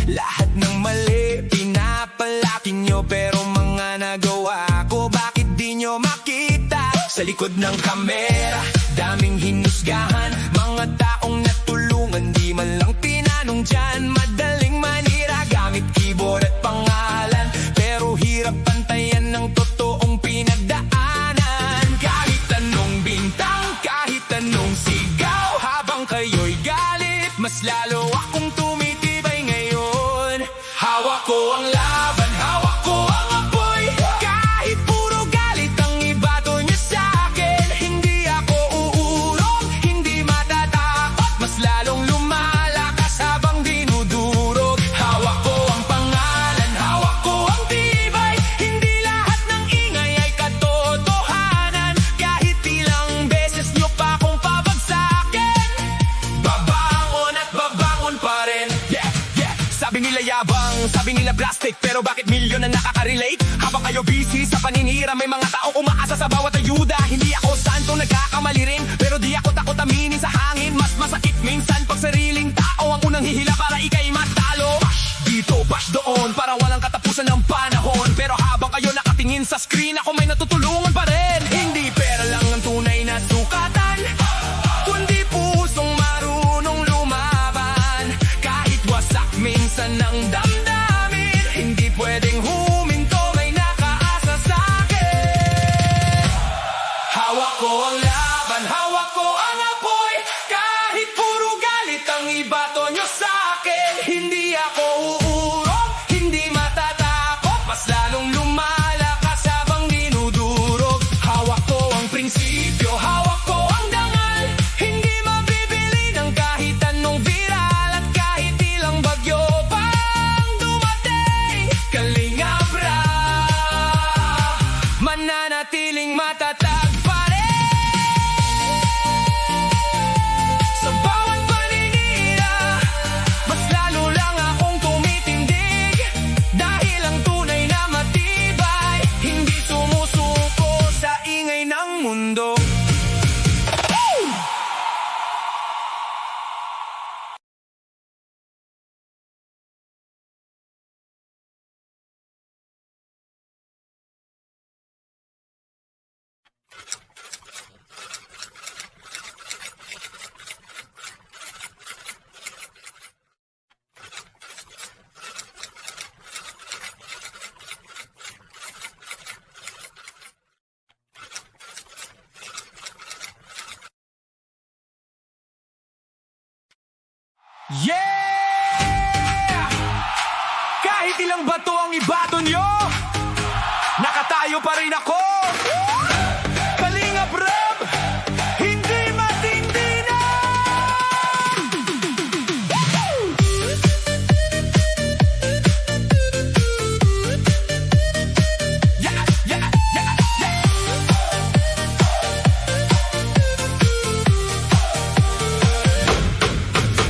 Lahat ng mali, pinapalaki nyo. Pero mga nagawa ko, bakit di nyo makita? Sa likod ng kamera, daming hinusgahan. Mga taong natulungan, di man lang tinanong dyan. Madaling manira, gamit keyboard at pangalan. Pero hirap pantayan ng totoong pinagdaanan. Kahit anong bintang, kahit anong sigaw, habang kayo'y galit, mas lalo akong tumitibay ngayon. Hawak ko ang laban, hawak ko ang apoy. Kahit puro galit ang ibato niyo sa'kin, hindi ako uurong, hindi matatakot. Mas lalong lumalakas habang dinudurog. Hawak ko ang pangalan, hawak ko ang tibay. Hindi lahat ng ingay ay katotohanan. Kahit ilang beses nyo pa akong pabagsakin, babangon at babangon pa rin. Yeah, yeah. Sabi nila yabang, sabi nila plastic, pero bakit milyon ang nakaka-relate? Habang kayo busy sa paninira, may mga taong umaasa sa bawat ayuda. Hindi ako santo, nagkakamali rin, pero di ako takot aminin sa hangin. Mas masakit minsan pag sariling tao ang unang hihila para ikay matalo. Bash dito, bash doon, para walang katapusan ng panahon. Pero habang kayo nakatingin sa screen, ako may natutulungan pa rin. Hindi pera lang ang tunay na sukatan, kundi pusong marunong lumaban. Kahit wasak minsan ng damdamin, hindi pwedeng huminto, may nakaasa sa'kin. Hawak ko ang laban, hawak ko ang apoy. Kahit puro galit ang ibato nyo sa'kin, hindi ako uurong, hindi matatakot. Mas lalong lumalakas habang dinudurog. Hawak ko ang prinsipyo, hawak ko ang dangal. Hindi mabibili ng kahit anong viral. At kahit ilang bagyo pang dumating, Kalingap Rap mananatiling matatag pa rin. Sa bawat paninira, mas lalo lang akong tumitindig. Dahil ang tunay na matibay, hindi sumusuko sa ingay ng mundo. Yeah! Kahit ilang bato ang ibato nyo, nakatayo pa rin ako. Kalingap Rap, hindi matindi na. Yeah, yeah, yeah, yeah.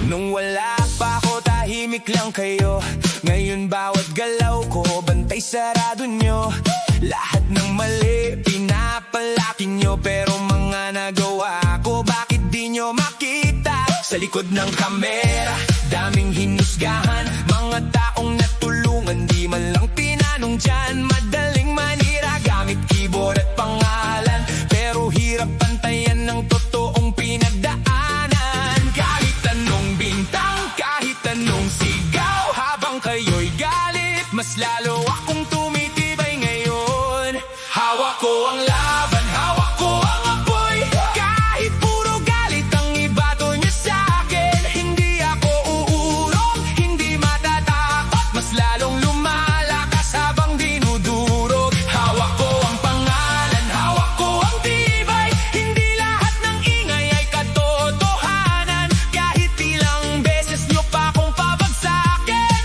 Nung wala pa ako, tahimik lang kayo. Ngayon bawat galaw ko, bantay sarado nyo. Lahat ng mali, pinapalaki nyo. Pero mga nagawa ko, bakit di nyo makita? Sa likod ng kamera, daming hinusgahan. Mga taong natulungan, di man lang tinanong dyan. Madaling manira, gamit keyboard at pangalan. Pero hirap pantayan ng totoong pinagdaanan. Kahit anong bintang, kahit anong sigaw, habang kayo'y galit, mas lalo akong tumitibay ngayon. Hawak ko ang laban, hawak ko ang apoy. Kahit puro galit ang ibato niyo sa'kin, hindi ako uurong, hindi matatakot, mas lalong lumalakas habang dinudurog. Hawak ko ang pangalan, hawak ko ang tibay. Hindi lahat ng ingay ay katotohanan. Kahit ilang beses niyo pa akong pabagsakin,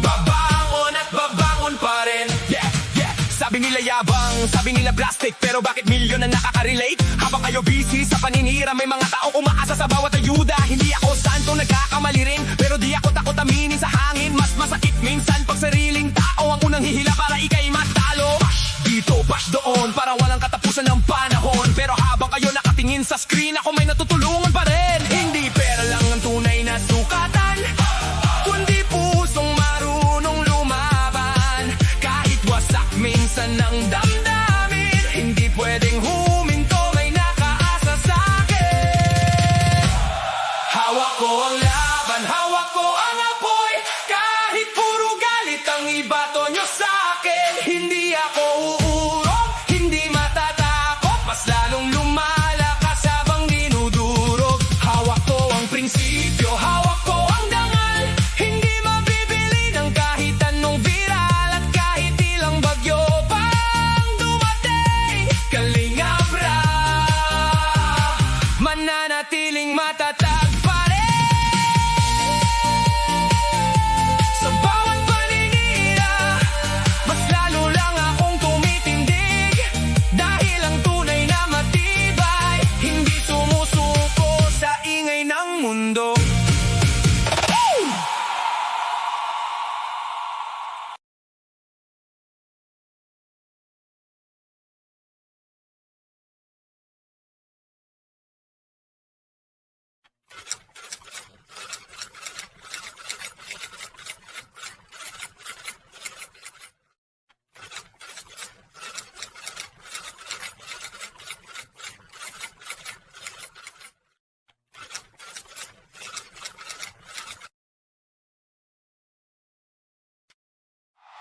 babangon at babangon pa rin. Yeah, yeah. Sabi nila yabang, sabi nila plastic, pero bakit milyon na nakaka-relate? Habang kayo busy sa paninira, may mga taong umaasa sa bawat ayuda. Hindi ako santo, nagkakamali rin, pero di ako takot aminin sa hangin. Mas masakit minsan pag sariling tao ang unang hihila para ikay matalo. Bash dito, bash doon, para walang katapusan ng panahon. Pero habang kayo nakatingin sa screen, ako may natutulungan pa rin. Hindi pera lang ang tunay na sukatan, kundi pusong marunong lumaban. Kahit wasak minsan ang damdamin, hindi pwedeng huminto, may nakaasa sa'kin. Hawak ko ang laban, hawak ko ang apoy. Kahit puro galit ang ibato nyo sa'kin, hindi ako uurong, hindi matatakot, mas lalong lumalakas habang dinudurog. Hawak ko ang prinsipyo, hawak ko ang dangal. Hindi mabibili ng kahit anong viral, at kahit ilang bagyo pang dumating, Kalingap Rap, mananatiling matatag pa rin. Sa bawat paninira, mas lalo lang akong tumitindig. Dahil ang tunay na matibay, hindi sumusuko sa ingay ng mundo.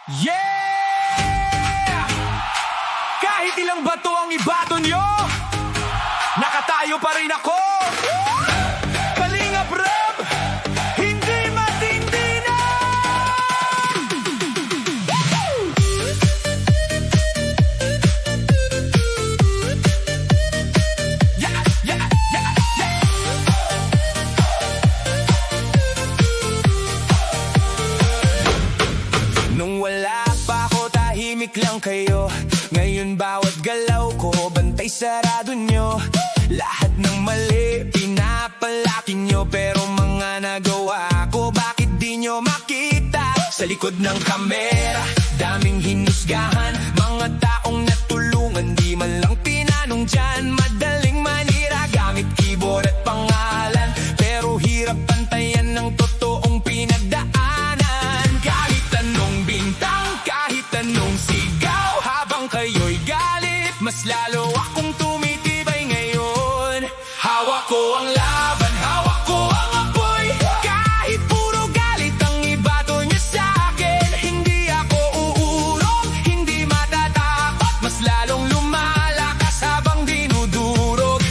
Yeah! Kahit ilang bato ang ibato nyo, nakatayo pa rin ako. Kalingap Rap, hindi matindi na. Yeah, yeah, yeah, yeah. Nung wala pa ako, tahimik lang kayo. Ngayon bawat galaw ko, bantay sarado nyo. Lahat ng mali, pinapalaki nyo. Pero mga nagawa ko, bakit di nyo makita? Sa likod ng kamera, daming hinusgahan. Mga taong natulungan, di man lang tinanong dyan. Madaling manira, gamit keyboard at pangalan. Pero hirap pantayan ng totoong pinagdaanan. Kahit anong bintang, kahit anong sigaw, habang kayo'y galit, mas lalo akong tumitibay ngayon. Hawak ko ang laban, hawak ko ang apoy. Kahit puro galit ang ibato nyo sa'kin, hindi ako uurong, hindi matatakot, mas lalong lumalakas habang dinudurog.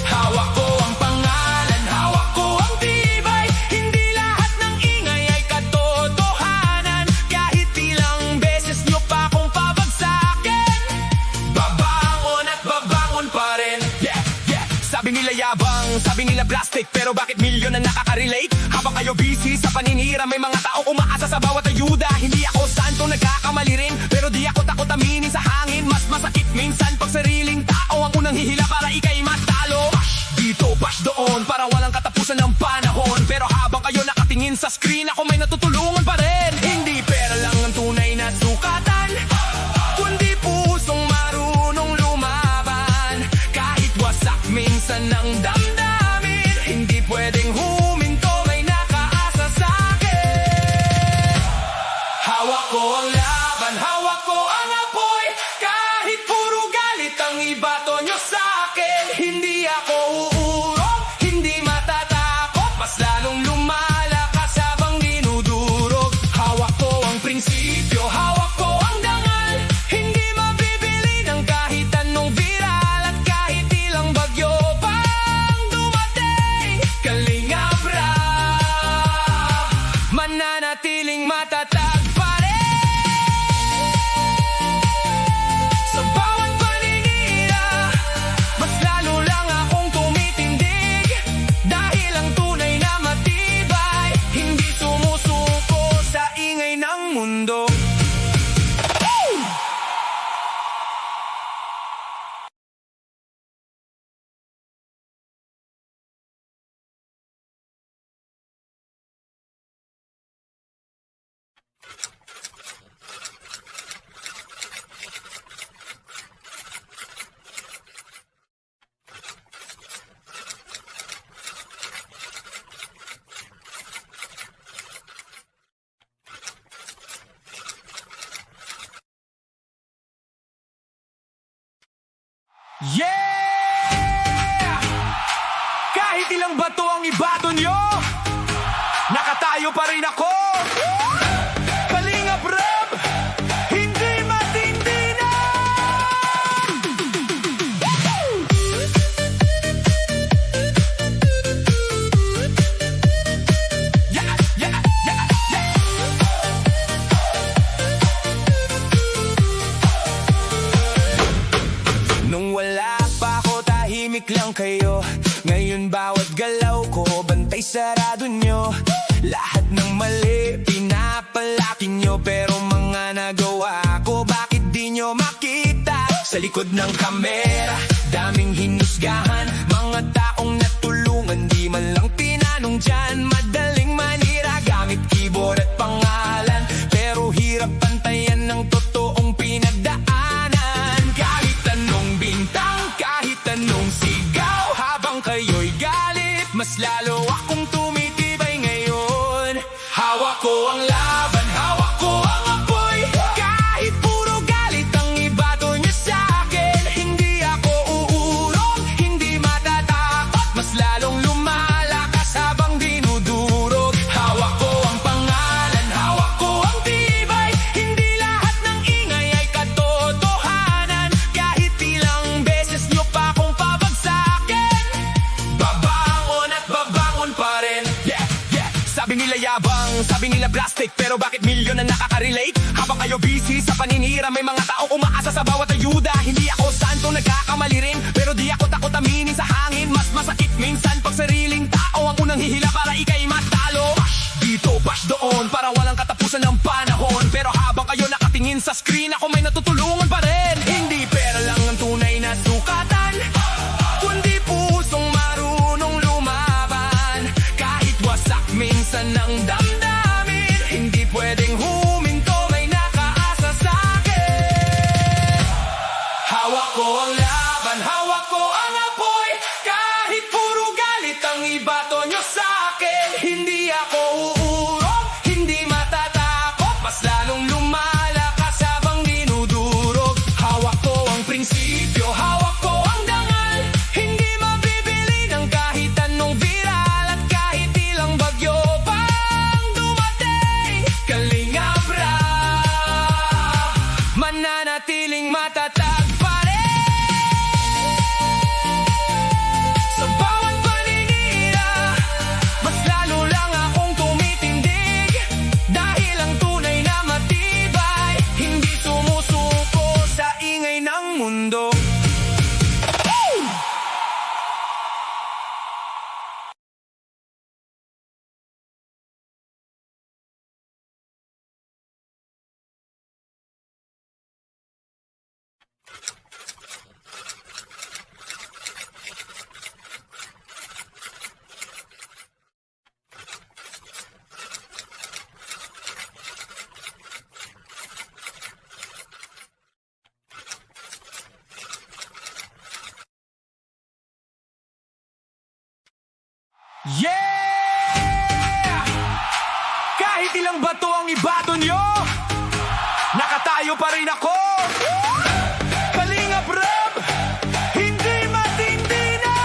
nila yabang, sabi nila plastic, pero bakit milyon na nakaka-relate? Habang kayo busy sa paninira, may mga taong umaasa sa bawat ayuda. Hindi ako santo, nagkakamali rin, pero di ako takot aminin sa hangin. Mas masakit minsan pag sariling tao ang unang hihila para ika'y matalo. Bash dito, bash doon, para walang katapusan ng panahon. Pero habang kayo nakatingin sa screen, ako may natutulungan pa rin. Hindi pera lang ang tunay na sukatan, kundi pusong marunong lumaban. Kahit wasak minsan ng damdamin, hindi pwedeng huminto, may nakaasa sa'kin. Hawak ko ang laban, hawak ko ang apoy. Kahit puro galit ang ibato nyo sa'kin, hindi ako uurong, hindi matatakot. Mas lalong lumalakas habang dinudurog. Hawak ko ang prinsipyo, hawak ko ang dangal. Hindi mabibili ng kahit anong viral. At kahit ilang bagyo pang dumating, Kalingap Rap mananatiling matatag pa rin. Sa bawat paninira, mas lalo lang akong tumitindig. Dahil ang tunay na matibay, hindi sumusuko sa ingay ng mundo. Yeah! Kahit ilang bato ang ibato nyo, nakatayo pa rin ako. Kalingap Rap, hindi matindi na. Yeah, yeah, yeah, yeah. Nung wala pa ako, tahimik lang kayo. Ngayon bawat galaw ko, bantay sarado nyo. Lahat ng mali, pinapalaki nyo. Pero mga nagawa ko, bakit di nyo makita? Sa likod ng kamera, daming hinusgahan. Mga taong natulungan, di man lang tinanong dyan. Madaling manira, gamit keyboard at pangalan. Pero hirap pantayan ng totoong pinagdaanan. Kahit anong bintang, kahit anong sigaw, habang kayo'y galit, mas lalo akong tumitibay ngayon. Hawak ko ang laban, hawak ko ang apoy. Kahit puro galit ang ibato niya sa'kin, hindi ako uurong, hindi matatakot. Mas lalong lumalakas habang dinudurog. Hawak ko ang pangalan, hawak ko ang tibay. Hindi lahat ng ingay ay katotohanan. Kahit ilang beses nyo pa akong pabagsakin, babangon at babangon pa rin. Yeah, yeah. Sabi nila yabang, sabi nila plastic, pero bakit milyon na nakaka-relate? Habang kayo busy sa paninira, may mga taong umaasa sa bawat ayuda. Hindi ako santo, nagkakamali rin, pero di ako takot aminin sa hangin. Mas masakit minsan pag sariling tao ang unang hihila para ika'y matalo. Bash dito, bash doon, para walang katapusan ng panahon. Pero habang kayo nakatingin sa screen, ako may natutulungan pa rin. Hindi pera lang ang tunay na sukatan, kundi pusong marunong lumaban. Kahit wasak minsan ng damdamin, hindi pwedeng huminto, may nakaasa sa'kin. Yeah! Kahit ilang bato ang ibato nyo, nakatayo pa rin ako. Kalingap Rab, hindi matindi na.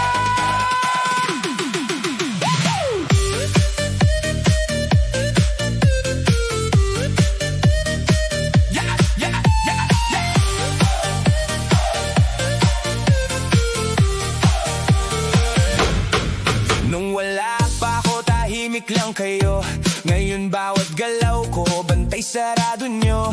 Yeah, yeah, yeah, yeah. Nung wala pa ako, tahimik lang kayo. Ngayon bawat galaw ko, bantay sarado nyo.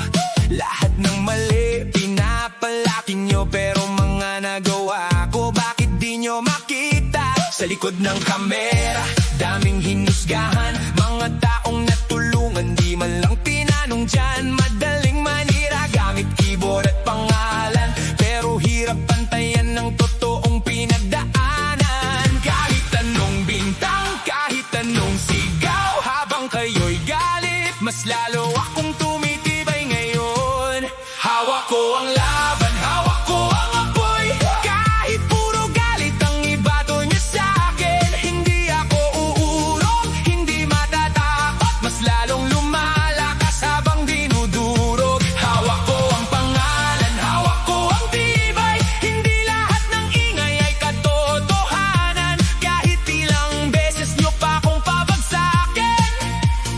Lahat ng mali, pinapalaki nyo. Pero mga nagawa ko, bakit di nyo makita? Sa likod ng kamera, daming hinusgahan. Mga taong natulungan, di man lang tinanong dyan. Madaling manira, gamit keyboard at pangalan. Pero hirap pantayan ng totoong pinagdaanan. Kahit anong bintang, kahit anong sigaw, habang kayo'y galit, mas lalo akong tumitibay ngayon. Hawak ko ang laban, hawak ko ang apoy. Kahit puro galit ang ibato niyo sa'kin, hindi ako uurong, hindi matatakot, mas lalong lumalakas habang dinudurog. Hawak ko ang pangalan, hawak ko ang tibay. Hindi lahat ng ingay ay katotohanan. Kahit ilang beses niyo pa akong pabagsakin,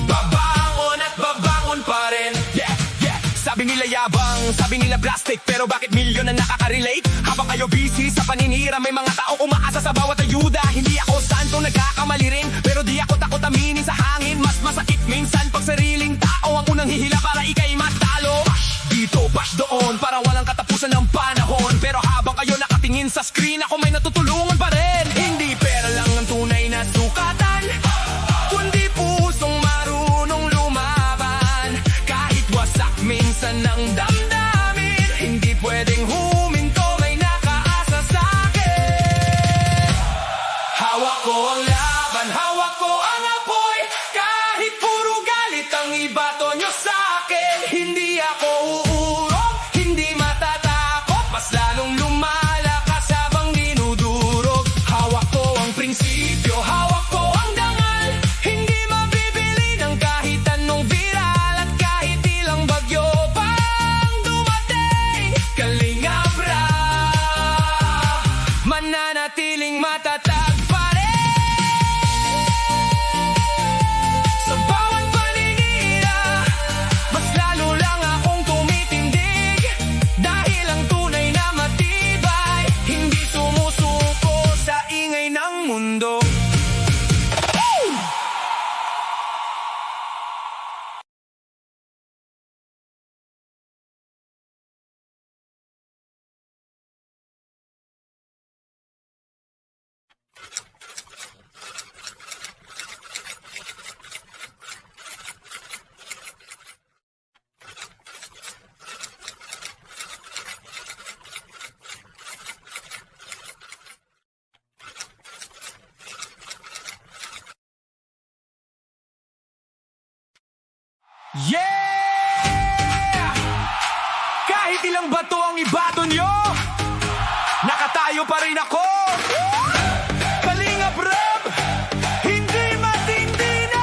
babangon at babangon pa rin. Yeah, yeah. Sabi nila yabang, sabi nila plastic, pero bakit milyon ang nakaka-relate? Habang kayo busy sa paninira, may mga taong umaasa sa bawat ayuda. Hindi ako santo, nagkakamali rin, pero di ako takot aminin sa hangin. Mas masakit minsan pag sariling tao ang unang hihila para ikay matalo. Bash dito, bash doon, para walang katapusan ng panahon. Pero habang kayo nakatingin sa screen, ako may natutulungan pa rin. Hindi pera lang ang tunay na sukatan, kundi pusong marunong lumaban. Kahit wasak minsan ng damdamin, hindi pwedeng huminto, may nakaasa sa'kin. Hawak ko ang laban, hawak ko ang apoy. Kahit puro galit ang ibato nyo sa'kin, hindi ako uurong, hindi matatakot, mas lalong lumalakas habang dinudurog. Hawak ko ang prinsipyo, hawak ko ang dangal. Hindi mabibili ng kahit anong viral, at kahit ilang bagyo pang dumating, Kalingap Rab, mananatiling matatag pa rin. Sa bawat paninira, mas lalo lang akong tumitindig. Dahil ang tunay na matibay, hindi sumusuko sa ingay ng mundo. Yeah! Kahit ilang bato ang ibato nyo, nakatayo pa rin ako. Kalingap Rab, hindi matindi na.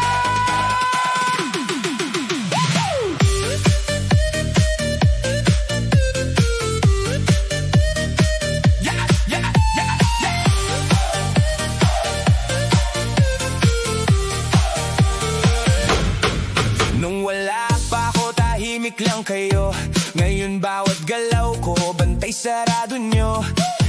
Yeah, yeah, yeah, yeah. Nung wala pa ako, tahimik lang kayo. Ngayon bawat galaw ko, bantay sarado nyo.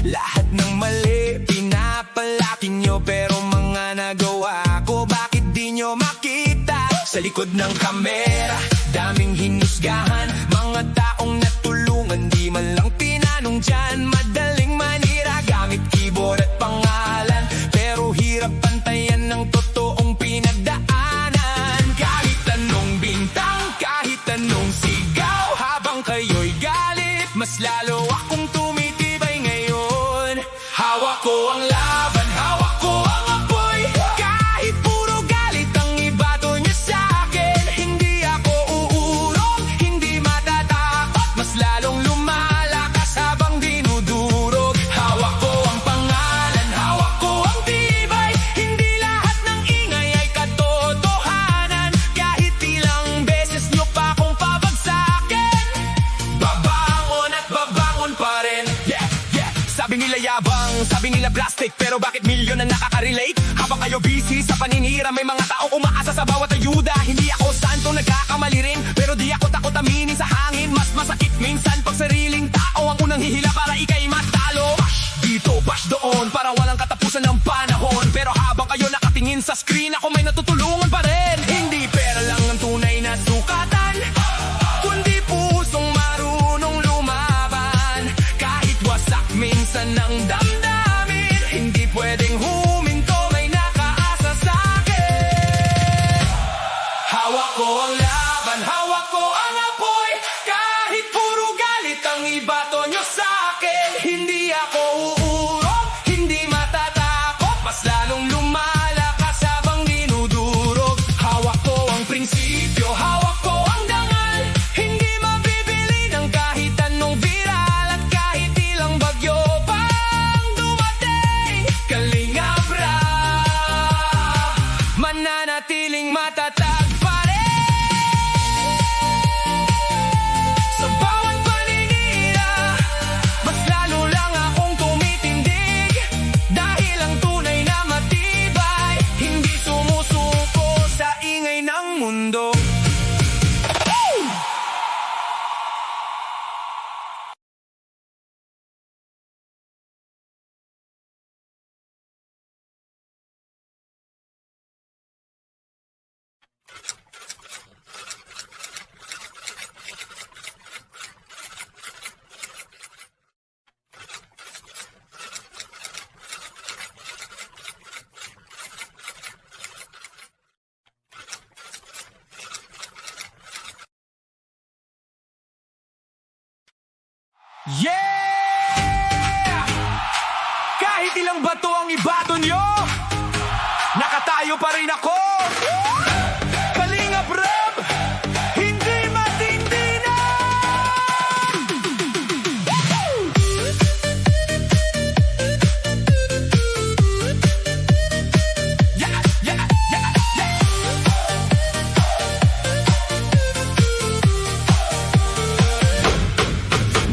Lahat ng mali, pinapalaki nyo. Pero mga nagawa ko, bakit di nyo makita? Sa likod ng kamera, daming hinusgahan. Mga taong natulungan, di man lang tinanong dyan. Madaling manira, gamit keyboard at pangalan. Pero hirap pantayan ng totoong pinagdaanan. Kahit anong bintang, kahit anong sigaw, habang kayo'y galit, mas lalo akong tumitibay ngayon. Hawak ko ang laban, hawak ko ang apoy. Kahit puro galit ang ibato niyo sa'kin, hindi ako uurong, hindi matatakot, mas lalong lumalakas habang dinudurog. Hawak ko ang pangalan, hawak ko ang tibay. Hindi lahat ng sabi nila plastic, pero bakit milyon na nakaka-relate? Habang kayo busy sa paninira, may mga taong umaasa sa bawat ayuda. Hindi ako santo, nagkakamali rin, pero di ako takot aminin sa hangin. Mas masakit minsan pag sariling tao ang unang hihila para ika'y matalo. Bash dito, bash doon, para walang katapusan ng panahon. Pero habang kayo nakatingin sa screen, ako may natutulungan pa rin. Hindi pera lang ang tunay na sukatan, kundi pusong marunong lumaban. Kahit wasak minsan ng damdamin, hindi pwedeng huminto, may nakaasa sa'kin. Hawak ko ang laban, hawak ko ang apoy. Kahit puro galit ang ibato nyo sa'kin, hindi ako uurong, hindi matatakot. Mas lalong lumalakas habang dinudurog. Hawak ko ang prinsipyo, hawak ko ang dangal. Hindi mabibili ng kahit anong viral at kahit ilang bagyo pang dumating. Kalingap Rap, mananatiling matatag pa rin. Sa bawat paninira, mas lalo lang akong tumitindig. Dahil ang tunay na matibay, hindi sumusuko sa ingay ng mundo. Yeah! Kahit ilang bato ang ibato nyo, nakatayo pa rin ako. Kalingap Rap, hindi matindi na. Yeah, yeah, yeah, yeah.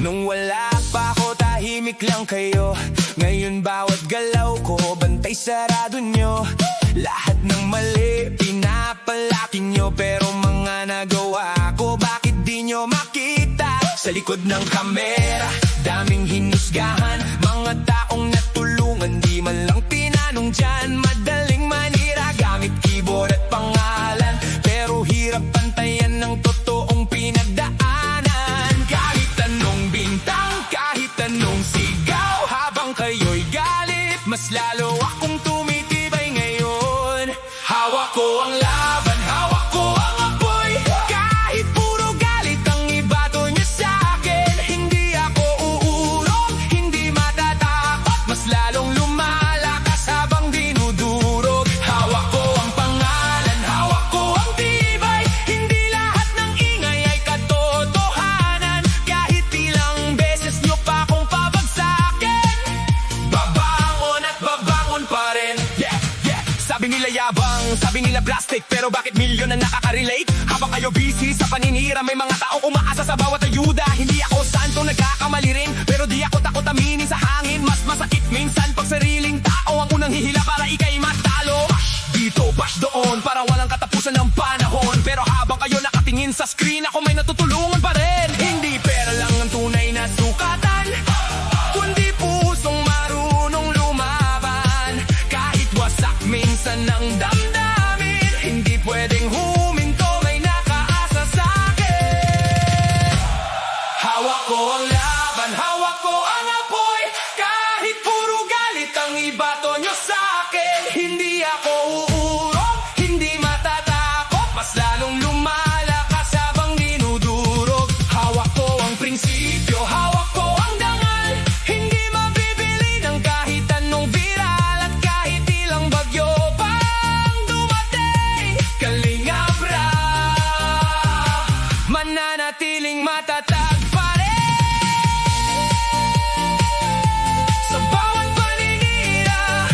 Nung wala pa ako, tahimik lang kayo. Ngayon bawat galaw ko, bantay sarado nyo. Lahat ng mali, pinapalaki nyo. Pero mga nagawa ko, bakit di nyo makita? Sa likod ng kamera, daming hinusgahan. Mga taong natulungan, di man lang tinanong dyan. Madaling manira, gamit keyboard at pangalan. Pero hirap pantayan ng totoong pinagdaanan. Kahit anong bintang, kahit anong sigaw, habang kayo'y galit, mas lalo akong tumitibay ngayon. Hawak ko ang laban, hawak ko ang apoy. Kahit puro galit ang ibato nyo sa'kin, hindi ako uurong, hindi matatakot. Mas lalong lumalakas habang dinudurog. Hawak ko ang pangalan, hawak ko ang tibay. Hindi lahat ng ingay ay katotohanan. Kahit ilang beses nyo pa akong pabagsakin, babangon at babangon pa rin. Yeah, yeah. Sabi nila yabang, sabi nila plastic, pero bakit milyon na nakaka-relate? Habang kayo busy sa paninira, may mga taong umaasa sa bawat ayuda. Hindi ako santo, nagkakamali rin, pero di ako takot aminin sa hangin. Mas masakit minsan pag sariling tao ang unang hihila para ika'y matalo. Bash dito, bash doon, para walang katapusan ng panahon. Pero habang kayo nakatingin sa screen, ako may natutulungan pa rin. Hindi pera lang ang tunay na sukatan, kundi pusong marunong lumaban. Kahit wasak minsan ng damdamin, hindi pwedeng huminto, may nakaasa sa'kin. Hawak ko ang laban, hawak ko ang apoy. Kahit puro galit ang ibato nyo sa'kin, hindi ako uurong, hindi matatakot. Mas lalong lumalakas habang dinudurog. Hawak ko ang prinsipyo, hawak ko ang dangal. Hindi mabibili ng kahit anong viral at kahit ilang bagyo pang dumating. Kalingap Rap, mananatiling matatag pa rin. Sa bawat paninira,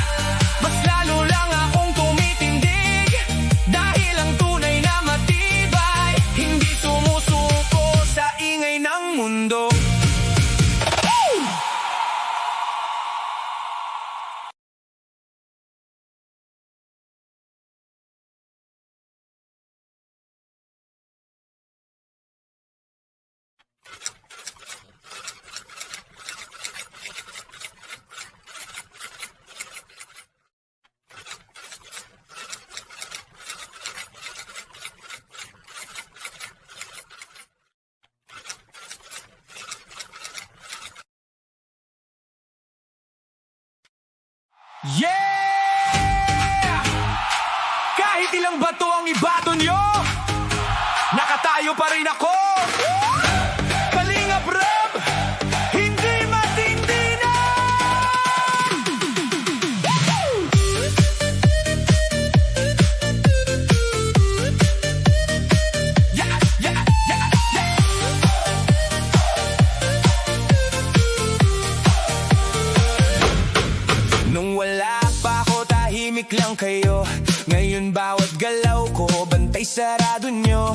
Yeah! Kahit ilang bato ang ibato nyo, nakatayo pa rin ako. Kalingap Rab, hindi matindi na. Yeah, yeah, yeah, yeah. Nung wala pa ako, tahimik lang kayo. Ngayon bawat galaw ko, bantay sarado nyo.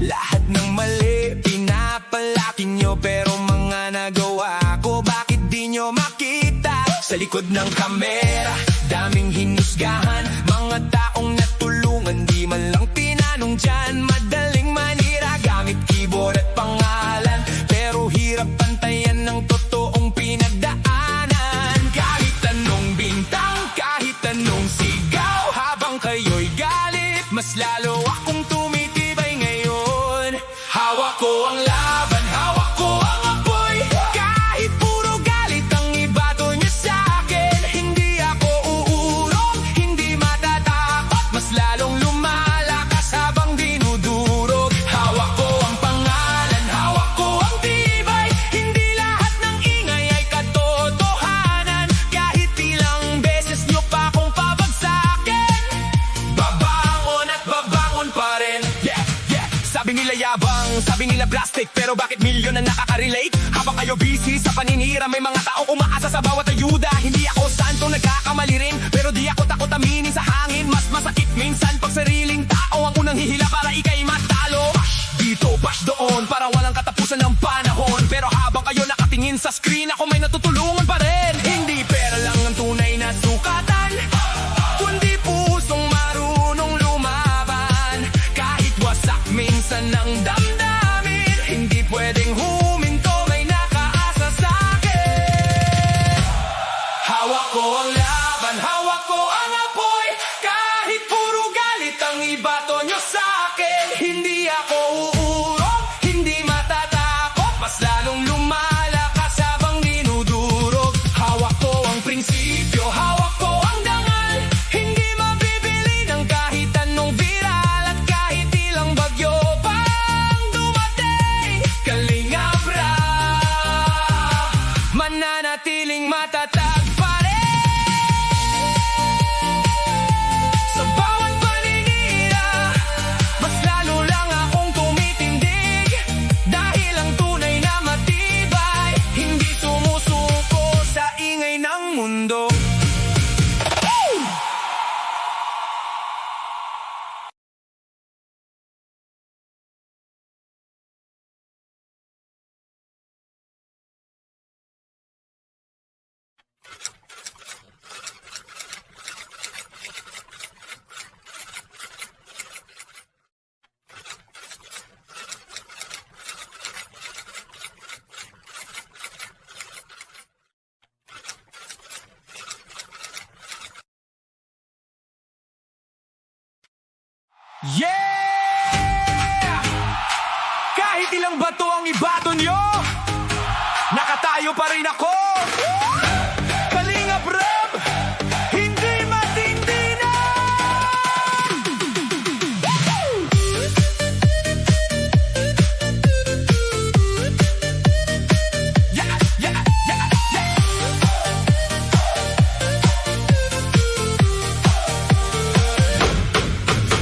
Lahat ng mali, pinapalaki nyo. Pero mga nagawa ko, bakit di nyo makita? Sa likod ng kamera, daming hinusgahan. Mga taong natulungan, di man lang tinanong dyan. Madaling manira, gamit keyboard at pangalan. Pero hirap pantayan ng totoong pinagdaanan. Kahit anong bintang, kahit anong sigaw, habang kayo'y galit, mas lalo akong tumitibay ngayon. Hawak ko ang laban, hawak ko ang apoy. Kahit puro galit ang ibato niya sa'kin, hindi ako uurong, hindi matatakot, mas lalong lumalakas habang dinudurog. Hawak ko ang pangalan, hawak ko ang tibay. Hindi lahat ng ingay ay katotohanan. Kahit ilang beses nyo pa akong pabagsakin, babangon at babangon pa rin. Yeah, yeah. Sabi nila yabang, sabi nila plastic, pero bakit milyon na nakaka-relate? Habang kayo busy sa paninira, may mga taong umaasa sa bawat ayuda. Hindi ako santo, nagkakamali rin, pero di ako takot aminin sa hangin. Mas masakit minsan pag sariling tao ang unang hihila para ika'y matalo. Bash dito, bash doon, para walang katapusan ng panahon. Pero habang kayo nakatingin sa screen, ako may natutulungan pa rin. Hindi pera lang ang tunay na sukatan, kundi pusong marunong lumaban. Kahit wasak minsan ng damdamin, hindi pwedeng huminto, may nakaasa sa'kin. Hawak ko ang laban, hawak ko ang apoy. Kahit puro galit ang ibato nyo sa'kin, hindi ako uurong, hindi matatakot, mas lalong lumalakas habang dinudurog. Hawak ko ang prinsipyo, hawak ko ang dangal. Hindi mabibili ng kahit anong viral, at kahit ilang bagyo pang dumating, Kalingap Rab, mananatiling matatag pa rin. Sa bawat paninira, mas lalo lang akong tumitindig. Dahil ang tunay na matibay, hindi sumusuko sa ingay ng mundo. Yeah! Kahit ilang bato ang ibato nyo, nakatayo pa rin ako. Kalingap Rab, hindi matindi na. Yeah, yeah, yeah, yeah.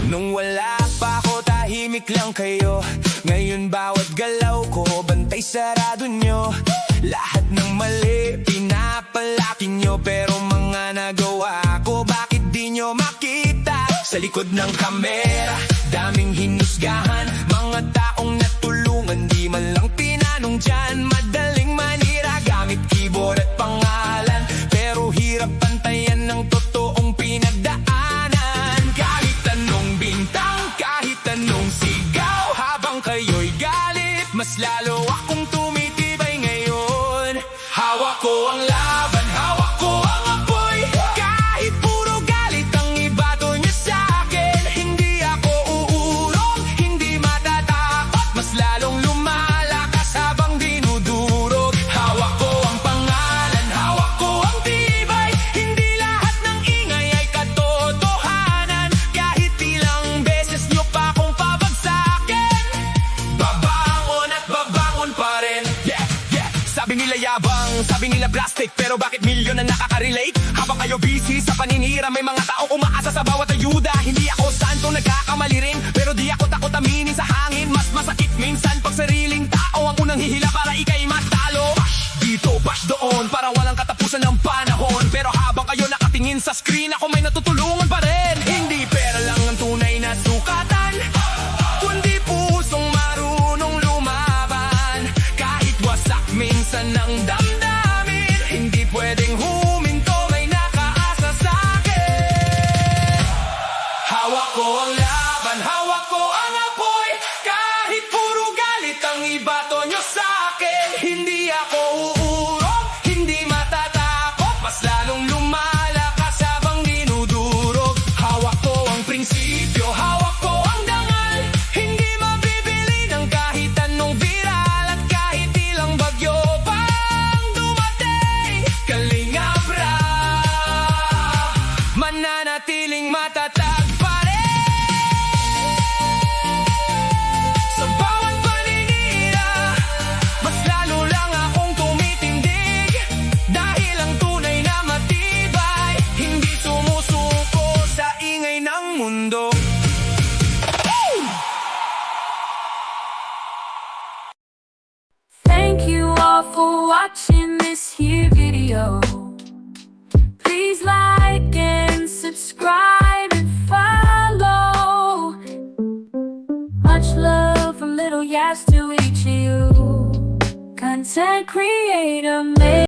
Nung wala pa ako, tahimik lang kayo. Ngayon bawat galaw ko, bantay sarado nyo. Lahat ng mali, pinapalaki nyo. Pero mga nagawa ko, bakit di nyo makita? Sa likod ng kamera, daming hinusgahan. Mga taong natulungan, di man lang tinanong dyan. Madaling manira, gamit keyboard at pangalan. Pero hirap pantayan ng totoong pinagdaanan. Kahit anong bintang, kahit anong sigaw, habang kayo'y galit, mas lalo akong tumitibay ngayon. Hawak ko ang laban, hawak ko ang apoy. Kahit puro galit ang ibato niya sa'kin, hindi ako uurong, hindi matatakot, mas lalong lumalakas habang dinudurog. Hawak ko ang pangalan, hawak ko ang tibay. Hindi lahat ng pero bakit milyon na nakaka-relate? Habang kayo busy sa paninira, may mga taong umaasa sa bawat ayuda. Hindi ako santo, nagkakamali rin, pero di ako takot aminin sa hangin. Mas masakit minsan pag sariling tao ang unang hihila para ikay matalo. Bash dito, bash doon, para walang katapusan ng panahon. Pero habang kayo nakatingin sa screen, ako may natutulungan pa rin. Hindi pera lang ang tunay na sukatan, kundi pusong marunong lumaban. Kahit wasak minsan ng damdamin, hindi pwedeng huminto, may nakaasa sa'kin. Hawak ko ang laban, hawak ko ang apoy. Kahit puro galit ang ibato nyo sa'kin, hindi ako uurong, hindi matatakot, mas lalong lumalakas habang dinudurog. Hawak ko ang prinsipyo, hawak ko ang dangal, hindi mabibili ng kahit anong viral. At kahit ilang bagyo pang dumating, Kalingap Rap mananatiling matatag pa rin. Sa bawat paninira, mas lalo lang akong tumitindig, dahil ang tunay na matibay, hindi sumusuko sa ingay ng mundo. Thank you all for watching this here video. Please like and subscribe and follow. Much love from Little Yas to each of you. Content creator.